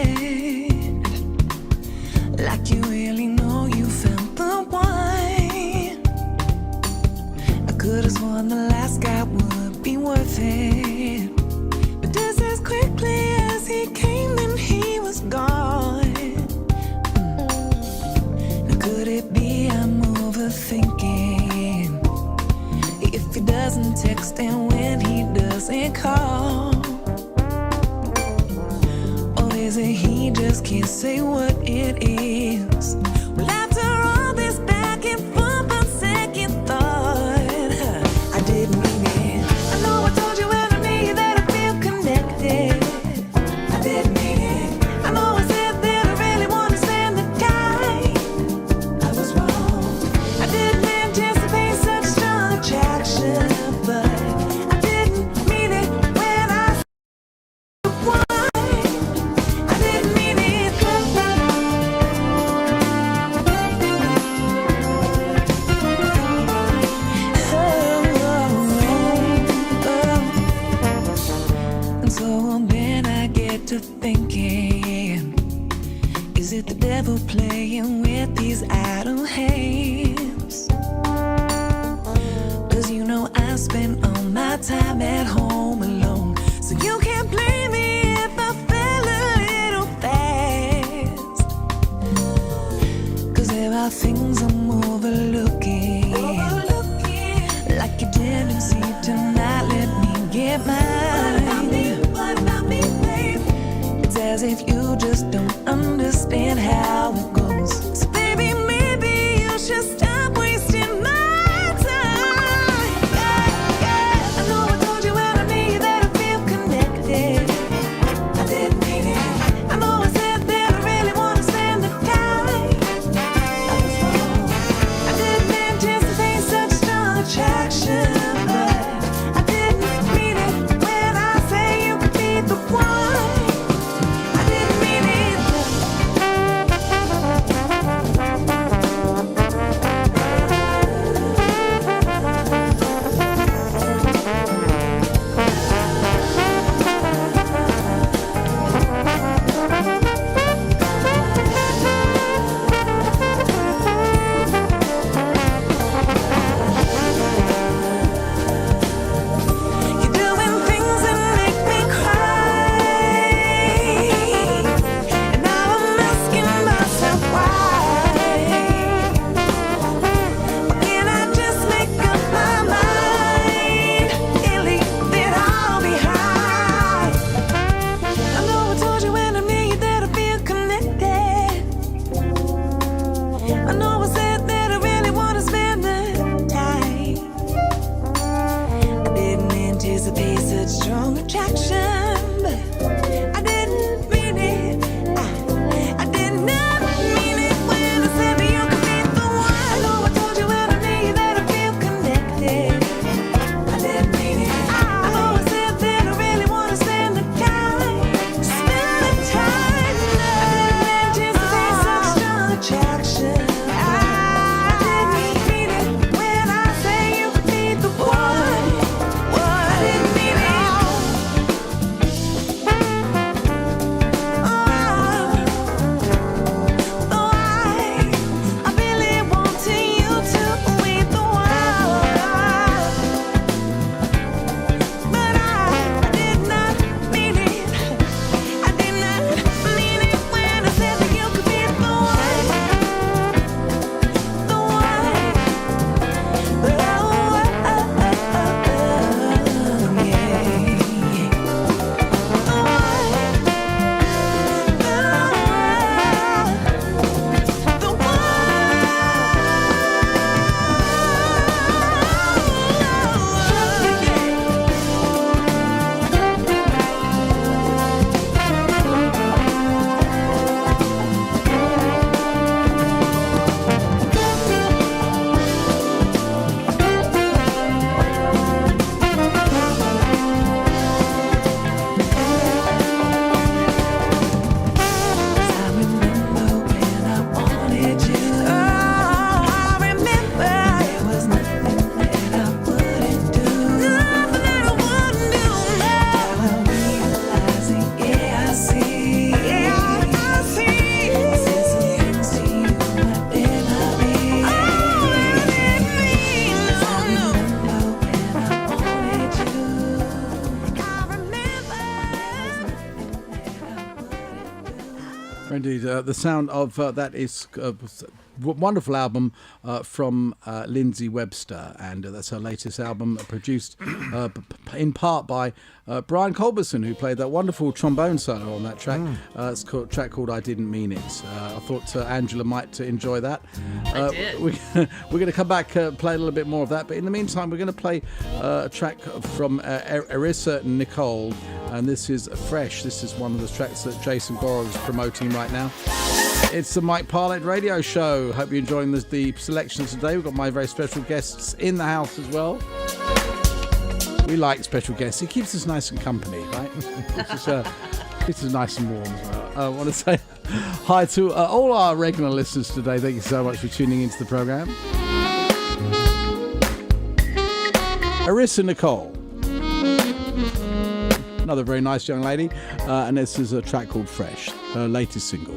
it like you really know you found the one. I could have sworn the last guy would be worth it, but just as quickly as he came, then he was gone. Now could it be I'm overthinking? If he doesn't text and when he doesn't call, or is it he just can't say what it is? Well, after all this back and forth on second thought, I didn't mean it. I know I told you when I met you that I feel connected. I didn't mean it. I know I said that I really want to spend the time. I was wrong. I didn't anticipate such strong attraction, but I didn't mean it when I said why. I didn't mean it. And so then I get to thinking, is it the devil playing with these idle hands? 'Cause you know I spend all my time at home alone, so you can't blame me if I fell a little fast. 'Cause there are things I'm overlooking, like your tendency to not let me get mine. What about me, babe? It's as if you just don't understand how it goes. So baby, maybe you should stop wasting my time. Yeah, yeah. I know I told you when I met you that I feel connected. I didn't mean it. I know I said that I really want to spend the time. I was wrong. Indeed, the sound of that is a wonderful album from Lindsay Webster, and that's her latest album, produced in part by Brian Culberson, who played that wonderful trombone solo on that track. It's a track called "I Didn't Mean It." I thought Angela might enjoy that. I did. We're going to come back, play a little bit more of that, but in the meantime, we're going to play a track from Arissa Nicole, and this is Fresh. This is one of the tracks that Jason Gorov is promoting right now. It's the Mike Parlett Radio Show. Hope you're enjoying the selections today. We've got my very special guests in the house as well. We like special guests. It keeps us nice and company, right? Keeps us nice and warm as well. I want to say hi to all our regular listeners today. Thank you so much for tuning into the program. Arissa Nicole, another very nice young lady, and this is a track called Fresh, her latest single.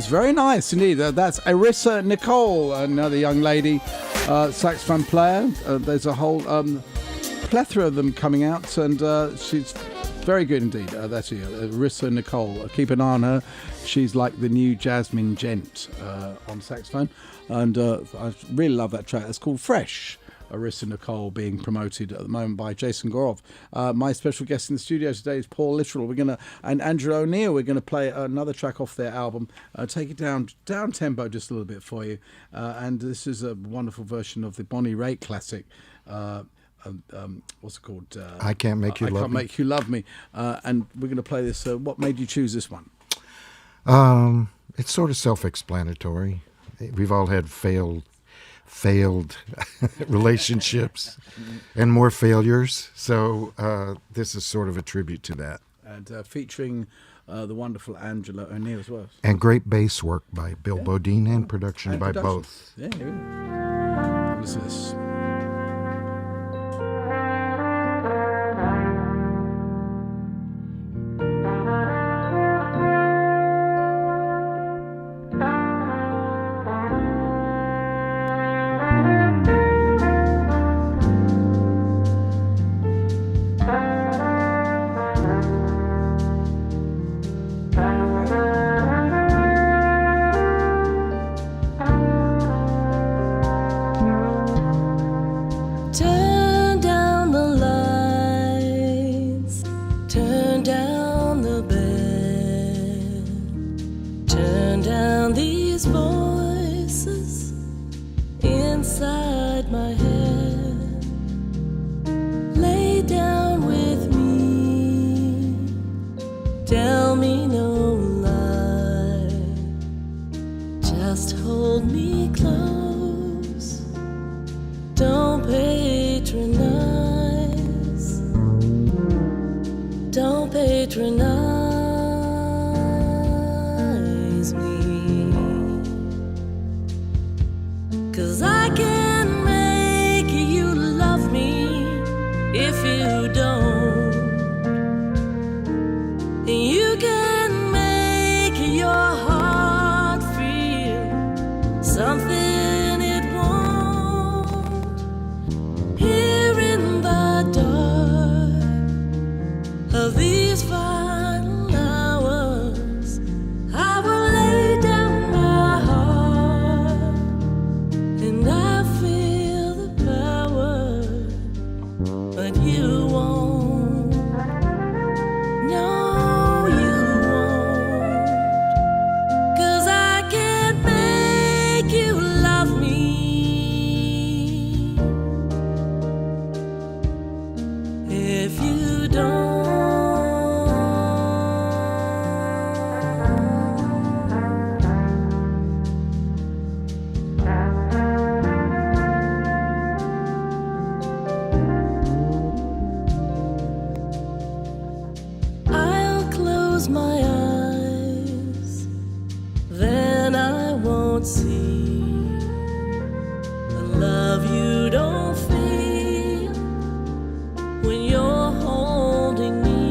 Very nice indeed. That's Arissa Nicole, another young lady saxophone player. There's a whole plethora of them coming out, and she's very good indeed. That's Arissa Nicole. Keep an eye on her. She's like the new Jasmine Gent on saxophone, and I really love that track. It's called Fresh. Arissa Nicole being promoted at the moment by Jason Gorov. My special guest in the studio today is Paul Littrell. And Andrew O'Neill. We're gonna play another track off their album. Take it down tempo just a little bit for you. And this is a wonderful version of the Bonnie Raitt classic. What's it called? I Can't Make You Love Me. I Can't Make You Love Me. And we're gonna play this. What made you choose this one? It's sort of self-explanatory. We've all had failed relationships and more failures, so this is sort of a tribute to that. And featuring the wonderful Angela O'Neill as well. And great bass work by Bill Bodine and production by both. Yeah, here we go. Listen to this. Turn down the lights, turn down the bed, turn down these voices inside my head. Lay down with me, tell me no lie, just hold me close. Don't patronize, don't patronize me. 'Cause I can make you love me if you don't. And you can make your heart feel something it won't. Here in the dark of these final hours, I will lay down my heart, and I feel the power, but you won't. No, you won't. 'Cause I can't make you love me if you don't. I'll close my eyes, then I won't see the love you don't feel when you're holding me.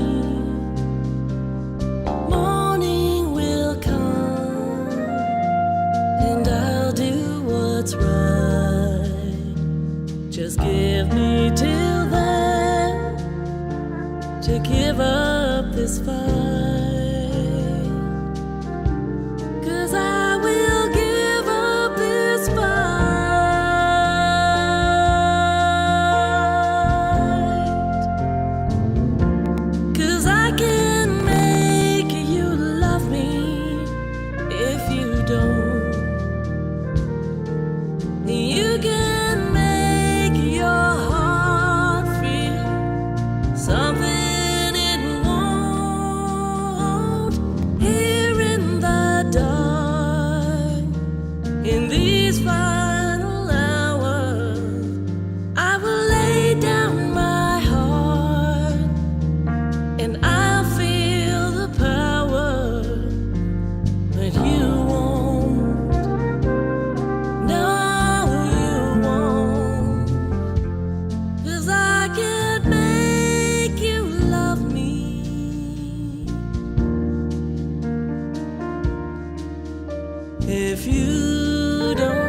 Morning will come, and I'll do what's right. Just give me till then to give up this fight. 'Cause I will give up this fight. 'Cause I can make you love me if you don't. You can make your heart feel something it won't. Here in the dark, in these final hours, I will lay down my heart, and I'll feel the power, but you won't. No, you won't. 'Cause I can't make you love me if you don't.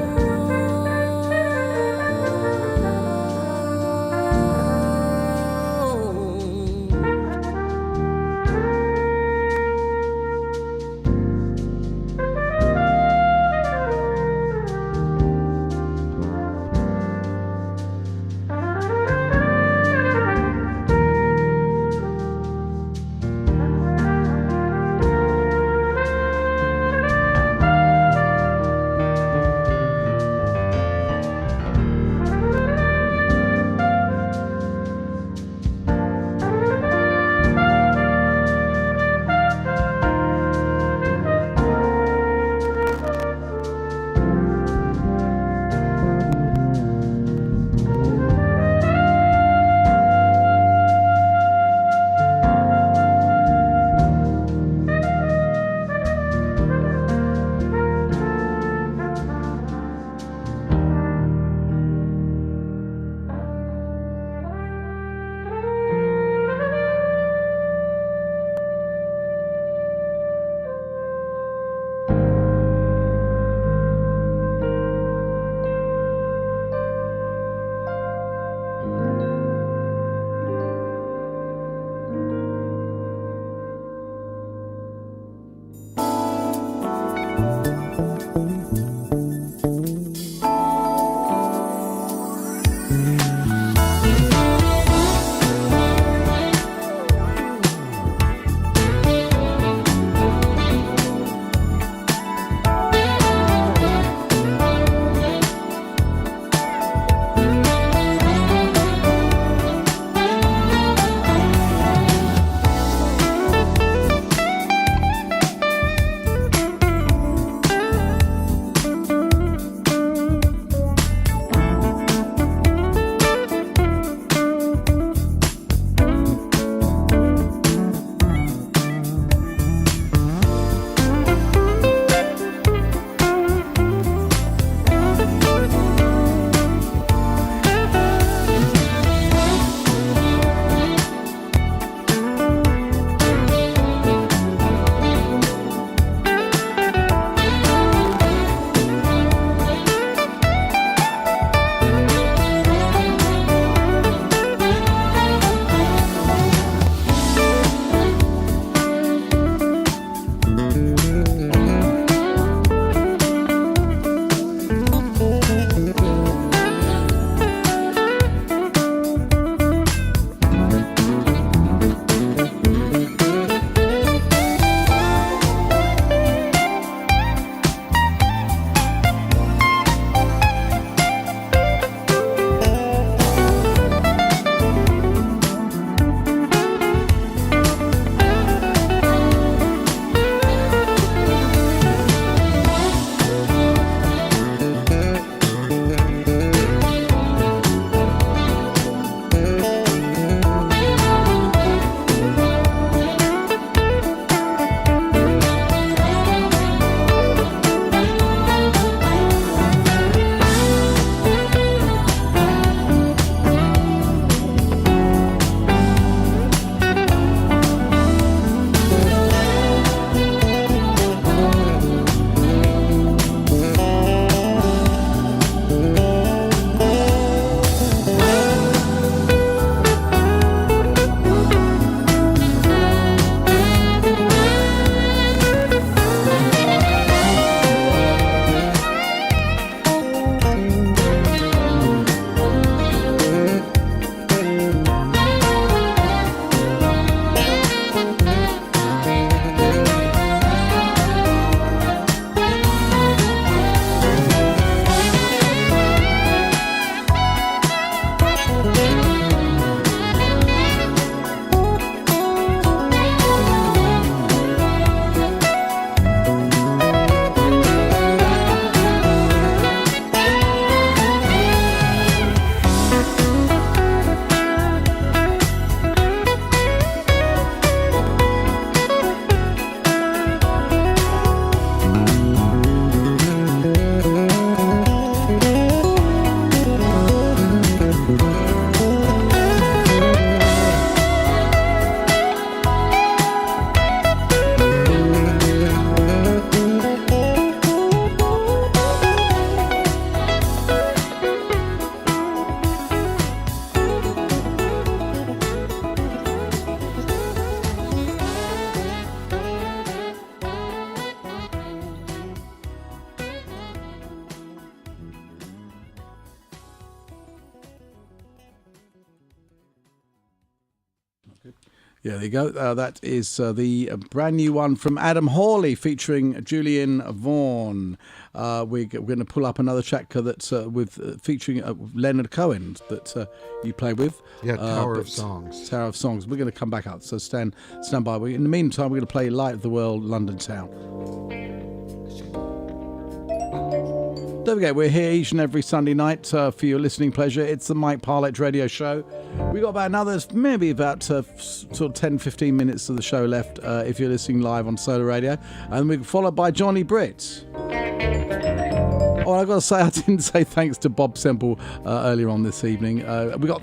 Yeah, there you go. That is the brand new one from Adam Hawley featuring Julian Vaughan. We're going to pull up another track that's featuring Leonard Cohen that you play with. Yeah, Tower of Songs. Tower of Songs. We're going to come back up, so stand by. In the meantime, we're going to play Light of the World, London Town. Don't forget, we're here each and every Sunday night for your listening pleasure. It's the Mike Parlett Radio Show. We got about maybe about sort of 10-15 minutes of the show left if you're listening live on Solar Radio. And we're followed by Johnny Britt. Oh, I've got to say, I didn't say thanks to Bob Semple earlier on this evening. We got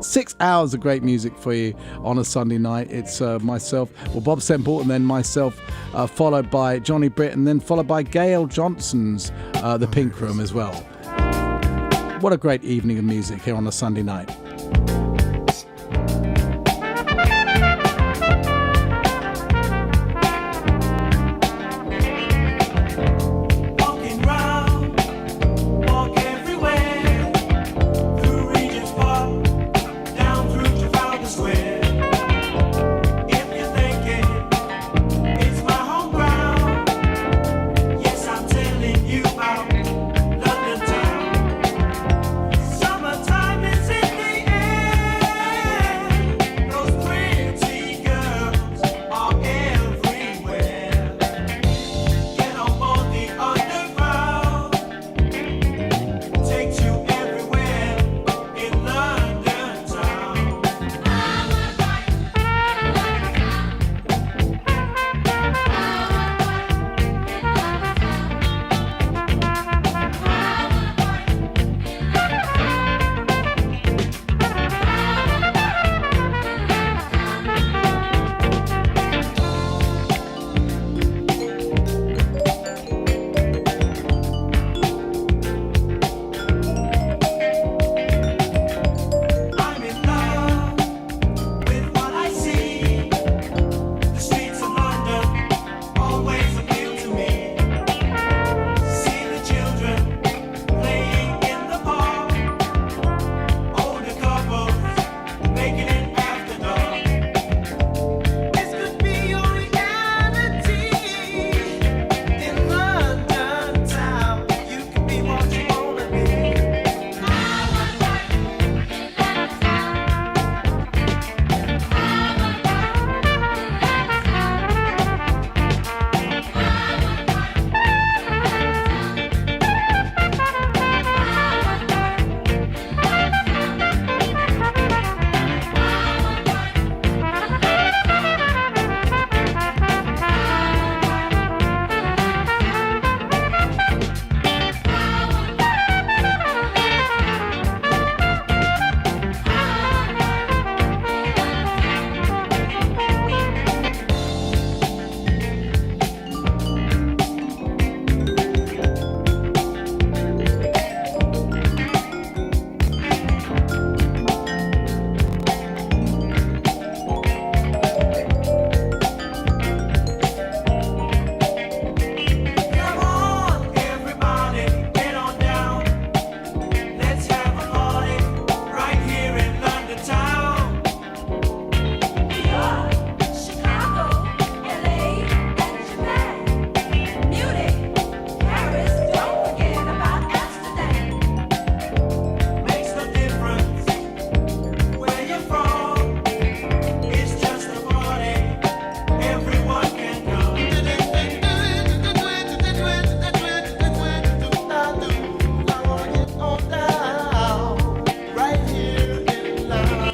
6 hours of great music for you on a Sunday night. It's myself, Bob Semple, and then myself, followed by Johnny Britt, and then followed by Gail Johnson's The Pink Room as well. What a great evening of music here on a Sunday night. Summertime is in the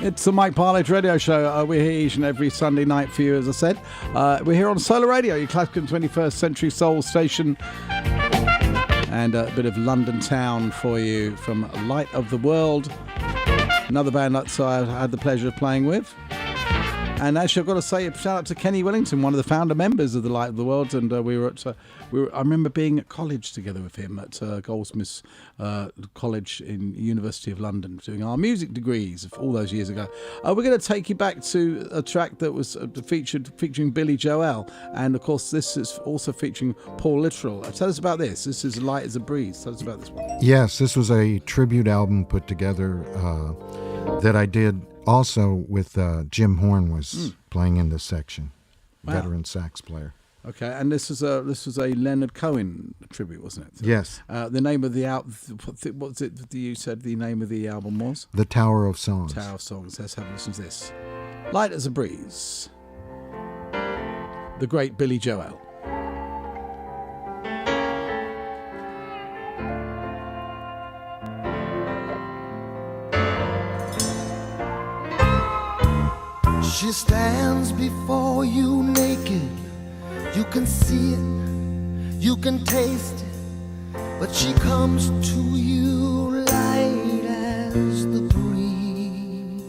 It's the Mike Parlett Radio Show. We're here each and every Sunday night for you, as I said. We're here on Solar Radio, your classical 21st century soul station. And a bit of London Town for you from Light of the World. Another band that I had the pleasure of playing with. And actually, I've got to say, shout out to Kenny Wellington, one of the founder members of the Light of the World. And I remember being at college together with him at Goldsmiths College in University of London, doing our music degrees all those years ago. We're going to take you back to a track that was featuring Billy Joel, and of course, this is also featuring Paul Literal. Tell us about this. This is Light as a Breeze. Tell us about this one. Yes, this was a tribute album put together that I did also with Jim Horn was playing in this section, Wow. veteran sax player. Okay, and this was a Leonard Cohen tribute, wasn't it? Yes. The name of the album. What was it that you said the name of the album was? The Tower of Songs. Tower of Songs. Let's have a listen to this. Light as a Breeze. The great Billy Joel. She stands before you naked. You can see it, you can taste it, but she comes to you light as the breeze.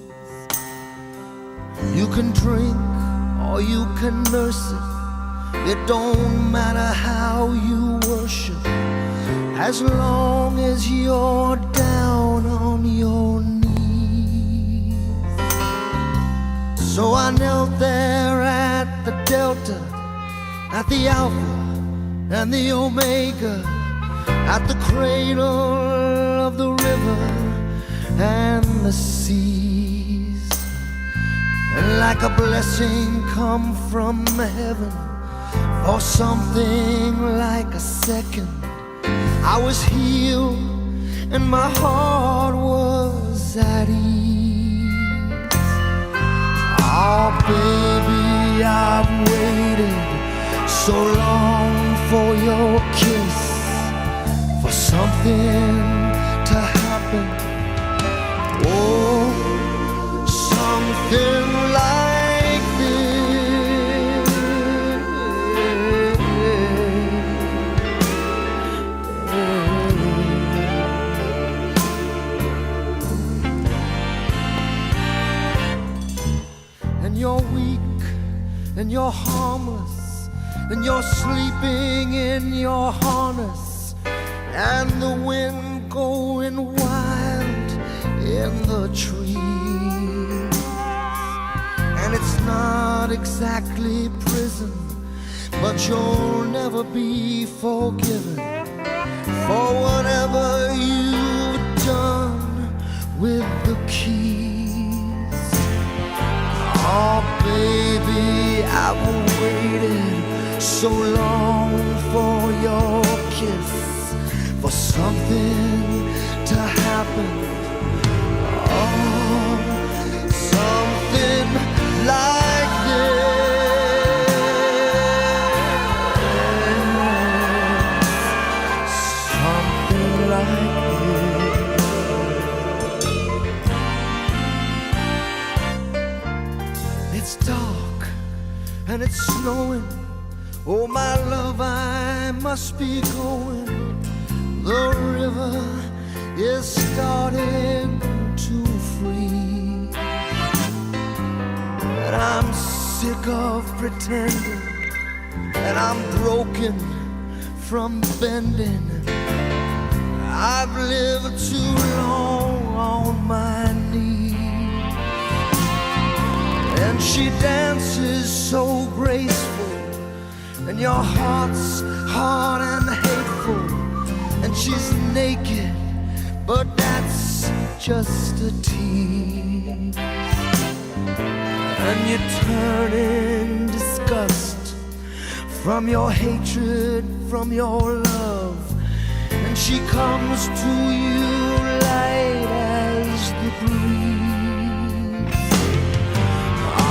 You can drink or you can nurse it. It don't matter how you worship, as long as you're down on your knees. So I knelt there at the Delta, at the Alpha and the Omega, at the cradle of the river and the seas. And like a blessing come from heaven, for something like a second, I was healed and my heart was at ease. Oh baby, I've waited so long for your kiss, for something to happen. Oh, something like this. And you're weak and you're harmless, and you're sleeping in your harness, and the wind going wild in the trees. And it's not exactly prison, but you'll never be forgiven for whatever you've done with the keys. Oh baby, I've waited so long for your kiss, for something to happen. Oh, something like this, something like this. It's dark and it's snowing. Oh my love, I must be going. The river is starting to freeze, and I'm sick of pretending, and I'm broken from bending. I've lived too long on my knees, and she dances so graceful, and your heart's hard and hateful, and she's naked, but that's just a tease. And you turn in disgust from your hatred, from your love, and she comes to you light as the breeze.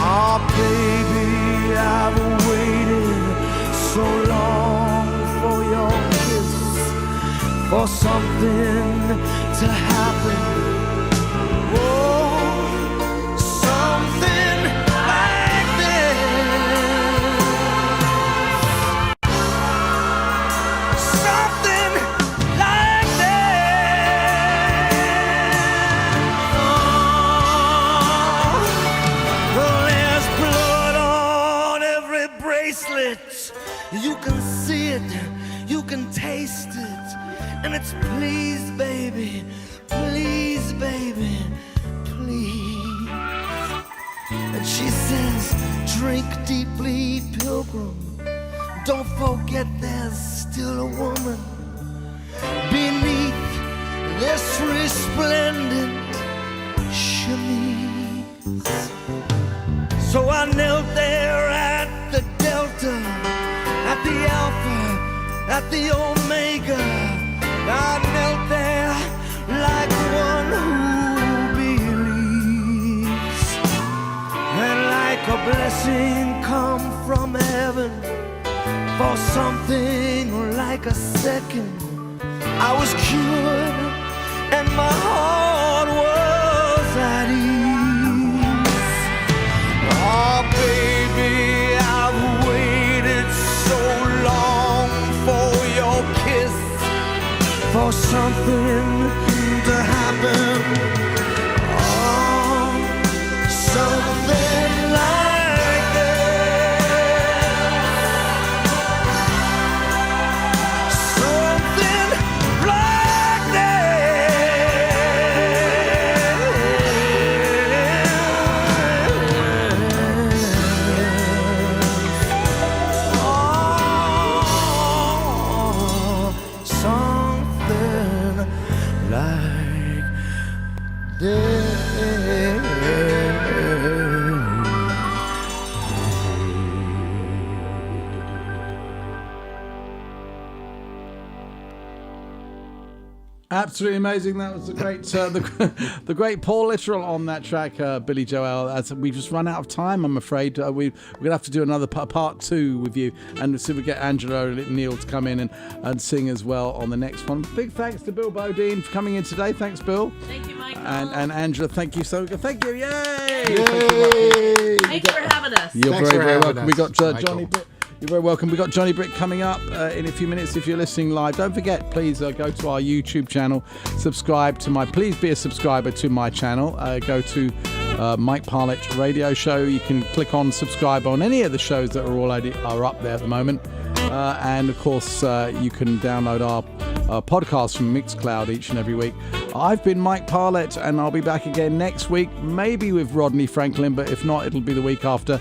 Ah, baby, I've waited so long for your kiss, for something to happen. Oh, something like this, something like this. Oh, there's blood on every bracelet. You can see it, you can taste it, and it's please, baby, please, baby, please. And she says, drink deeply, pilgrim, don't forget there's still a woman beneath this resplendent shimmy. So I knelt there at the Delta, at the Alpha, at the Omega. I knelt there like one who believes, and like a blessing come from heaven. For something like a second, I was cured and my heart was at ease. Oh baby, I've waited so long for your kiss, for something to happen. Oh, something like that. Something like Absolutely amazing. That was the great, the great Paul Literal on that track, Billy Joel. As we've just run out of time, I'm afraid. We're gonna have to do another part 2 with you, and see if we get Angela Neal to come in and sing as well on the next one. Big thanks to Bill Bodine for coming in today. Thanks, Bill. Thank you, Michael. And Angela, thank you so much. Thank you. Yay! Yay! Thanks for having us. You're Thanks very, for very having welcome. us, We got Johnny Michael. Britt. You're very welcome. We've got Johnny Britt coming up in a few minutes. If you're listening live, don't forget, please go to our YouTube channel, subscribe to please be a subscriber to my channel. Go to Mike Parlett Radio Show. You can click on subscribe on any of the shows that are up there at the moment. And of course, you can download our podcast from Mixcloud each and every week. I've been Mike Parlett, and I'll be back again next week, maybe with Rodney Franklin, but if not, it'll be the week after,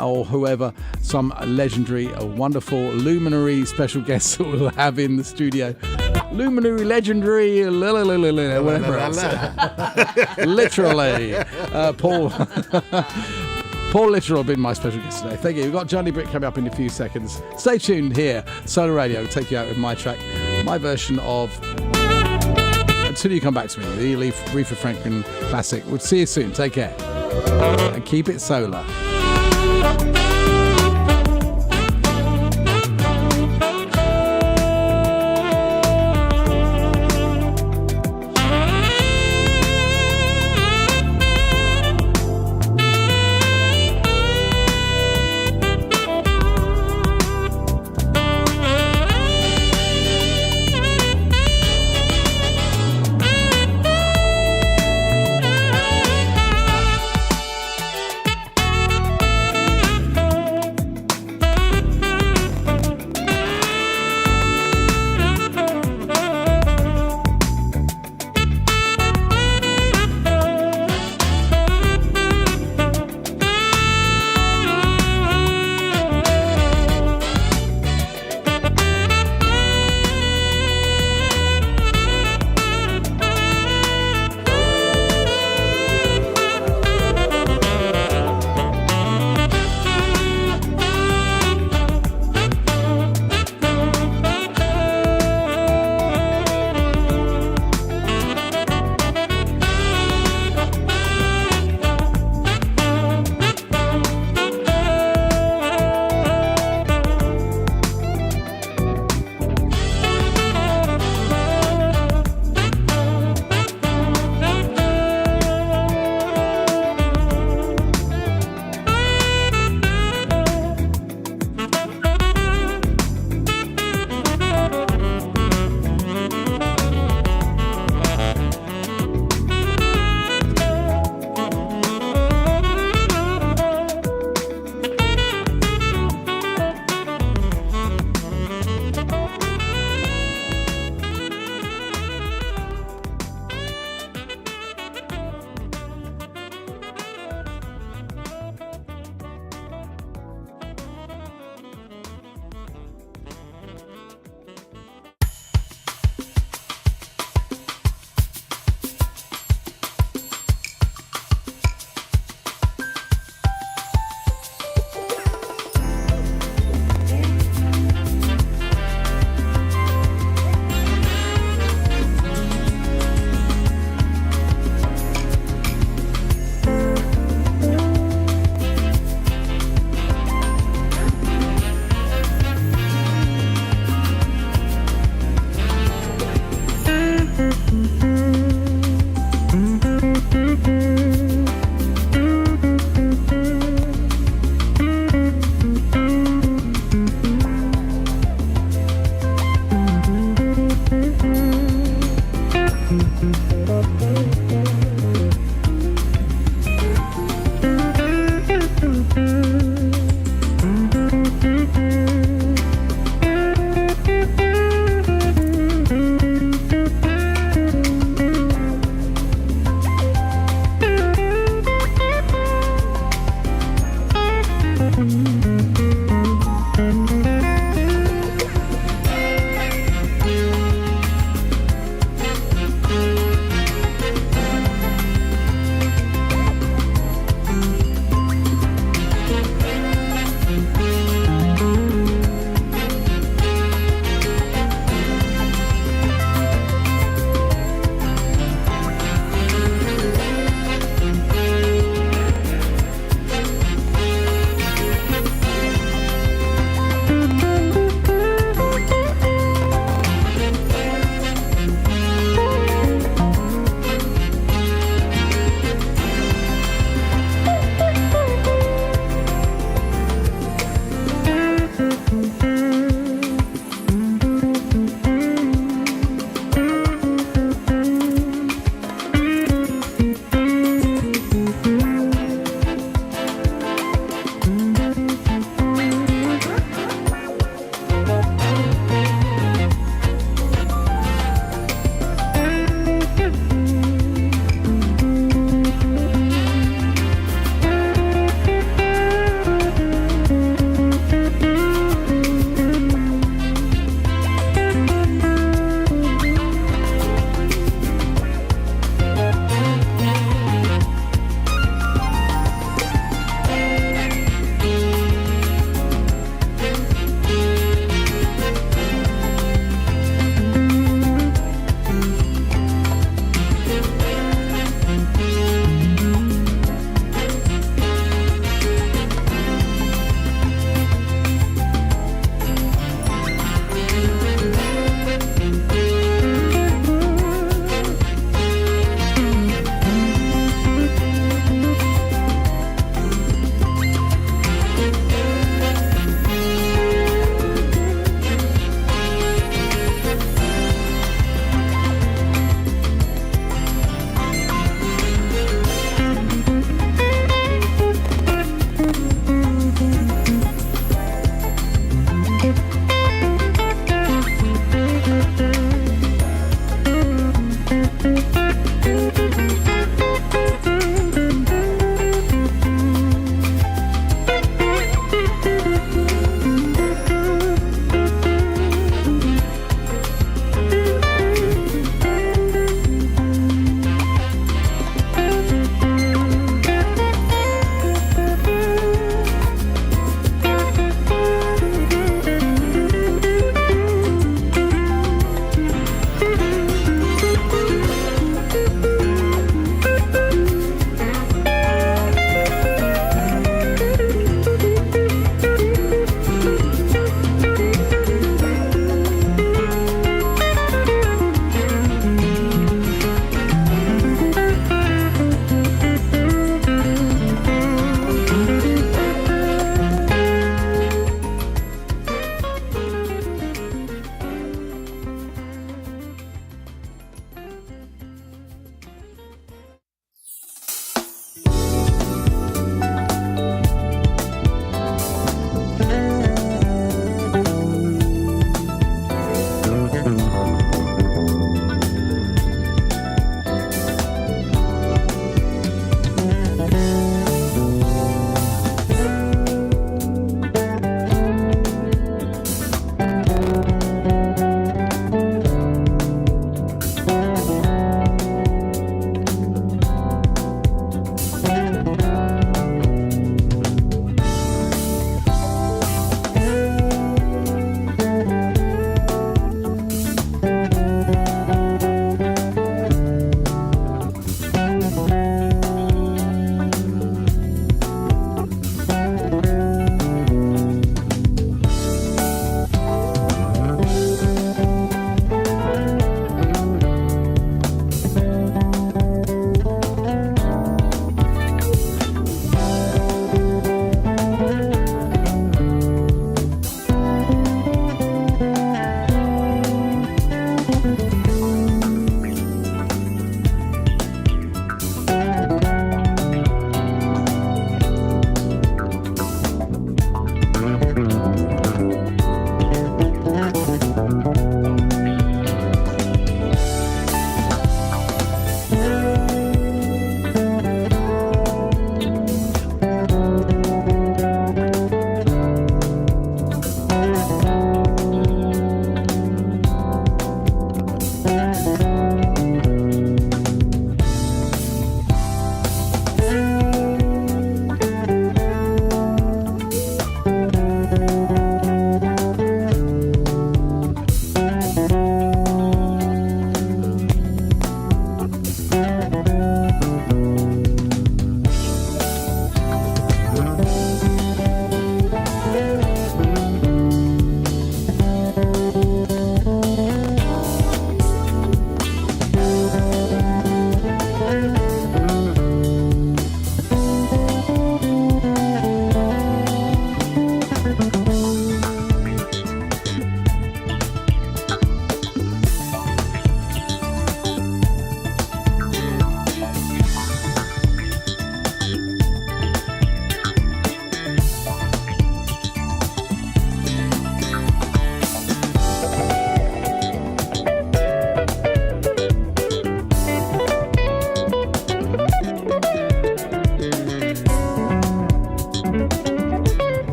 or whoever, some legendary, wonderful, luminary special guests that we'll have in the studio. Luminary, legendary, whatever else. Literally. Paul Literal will be my special guest today. Thank you. We've got Johnny Britt coming up in a few seconds. Stay tuned here. Solar Radio will take you out with my track, my version of Until You Come Back to Me, the Aretha Franklin classic. We'll see you soon. Take care. And keep it solar.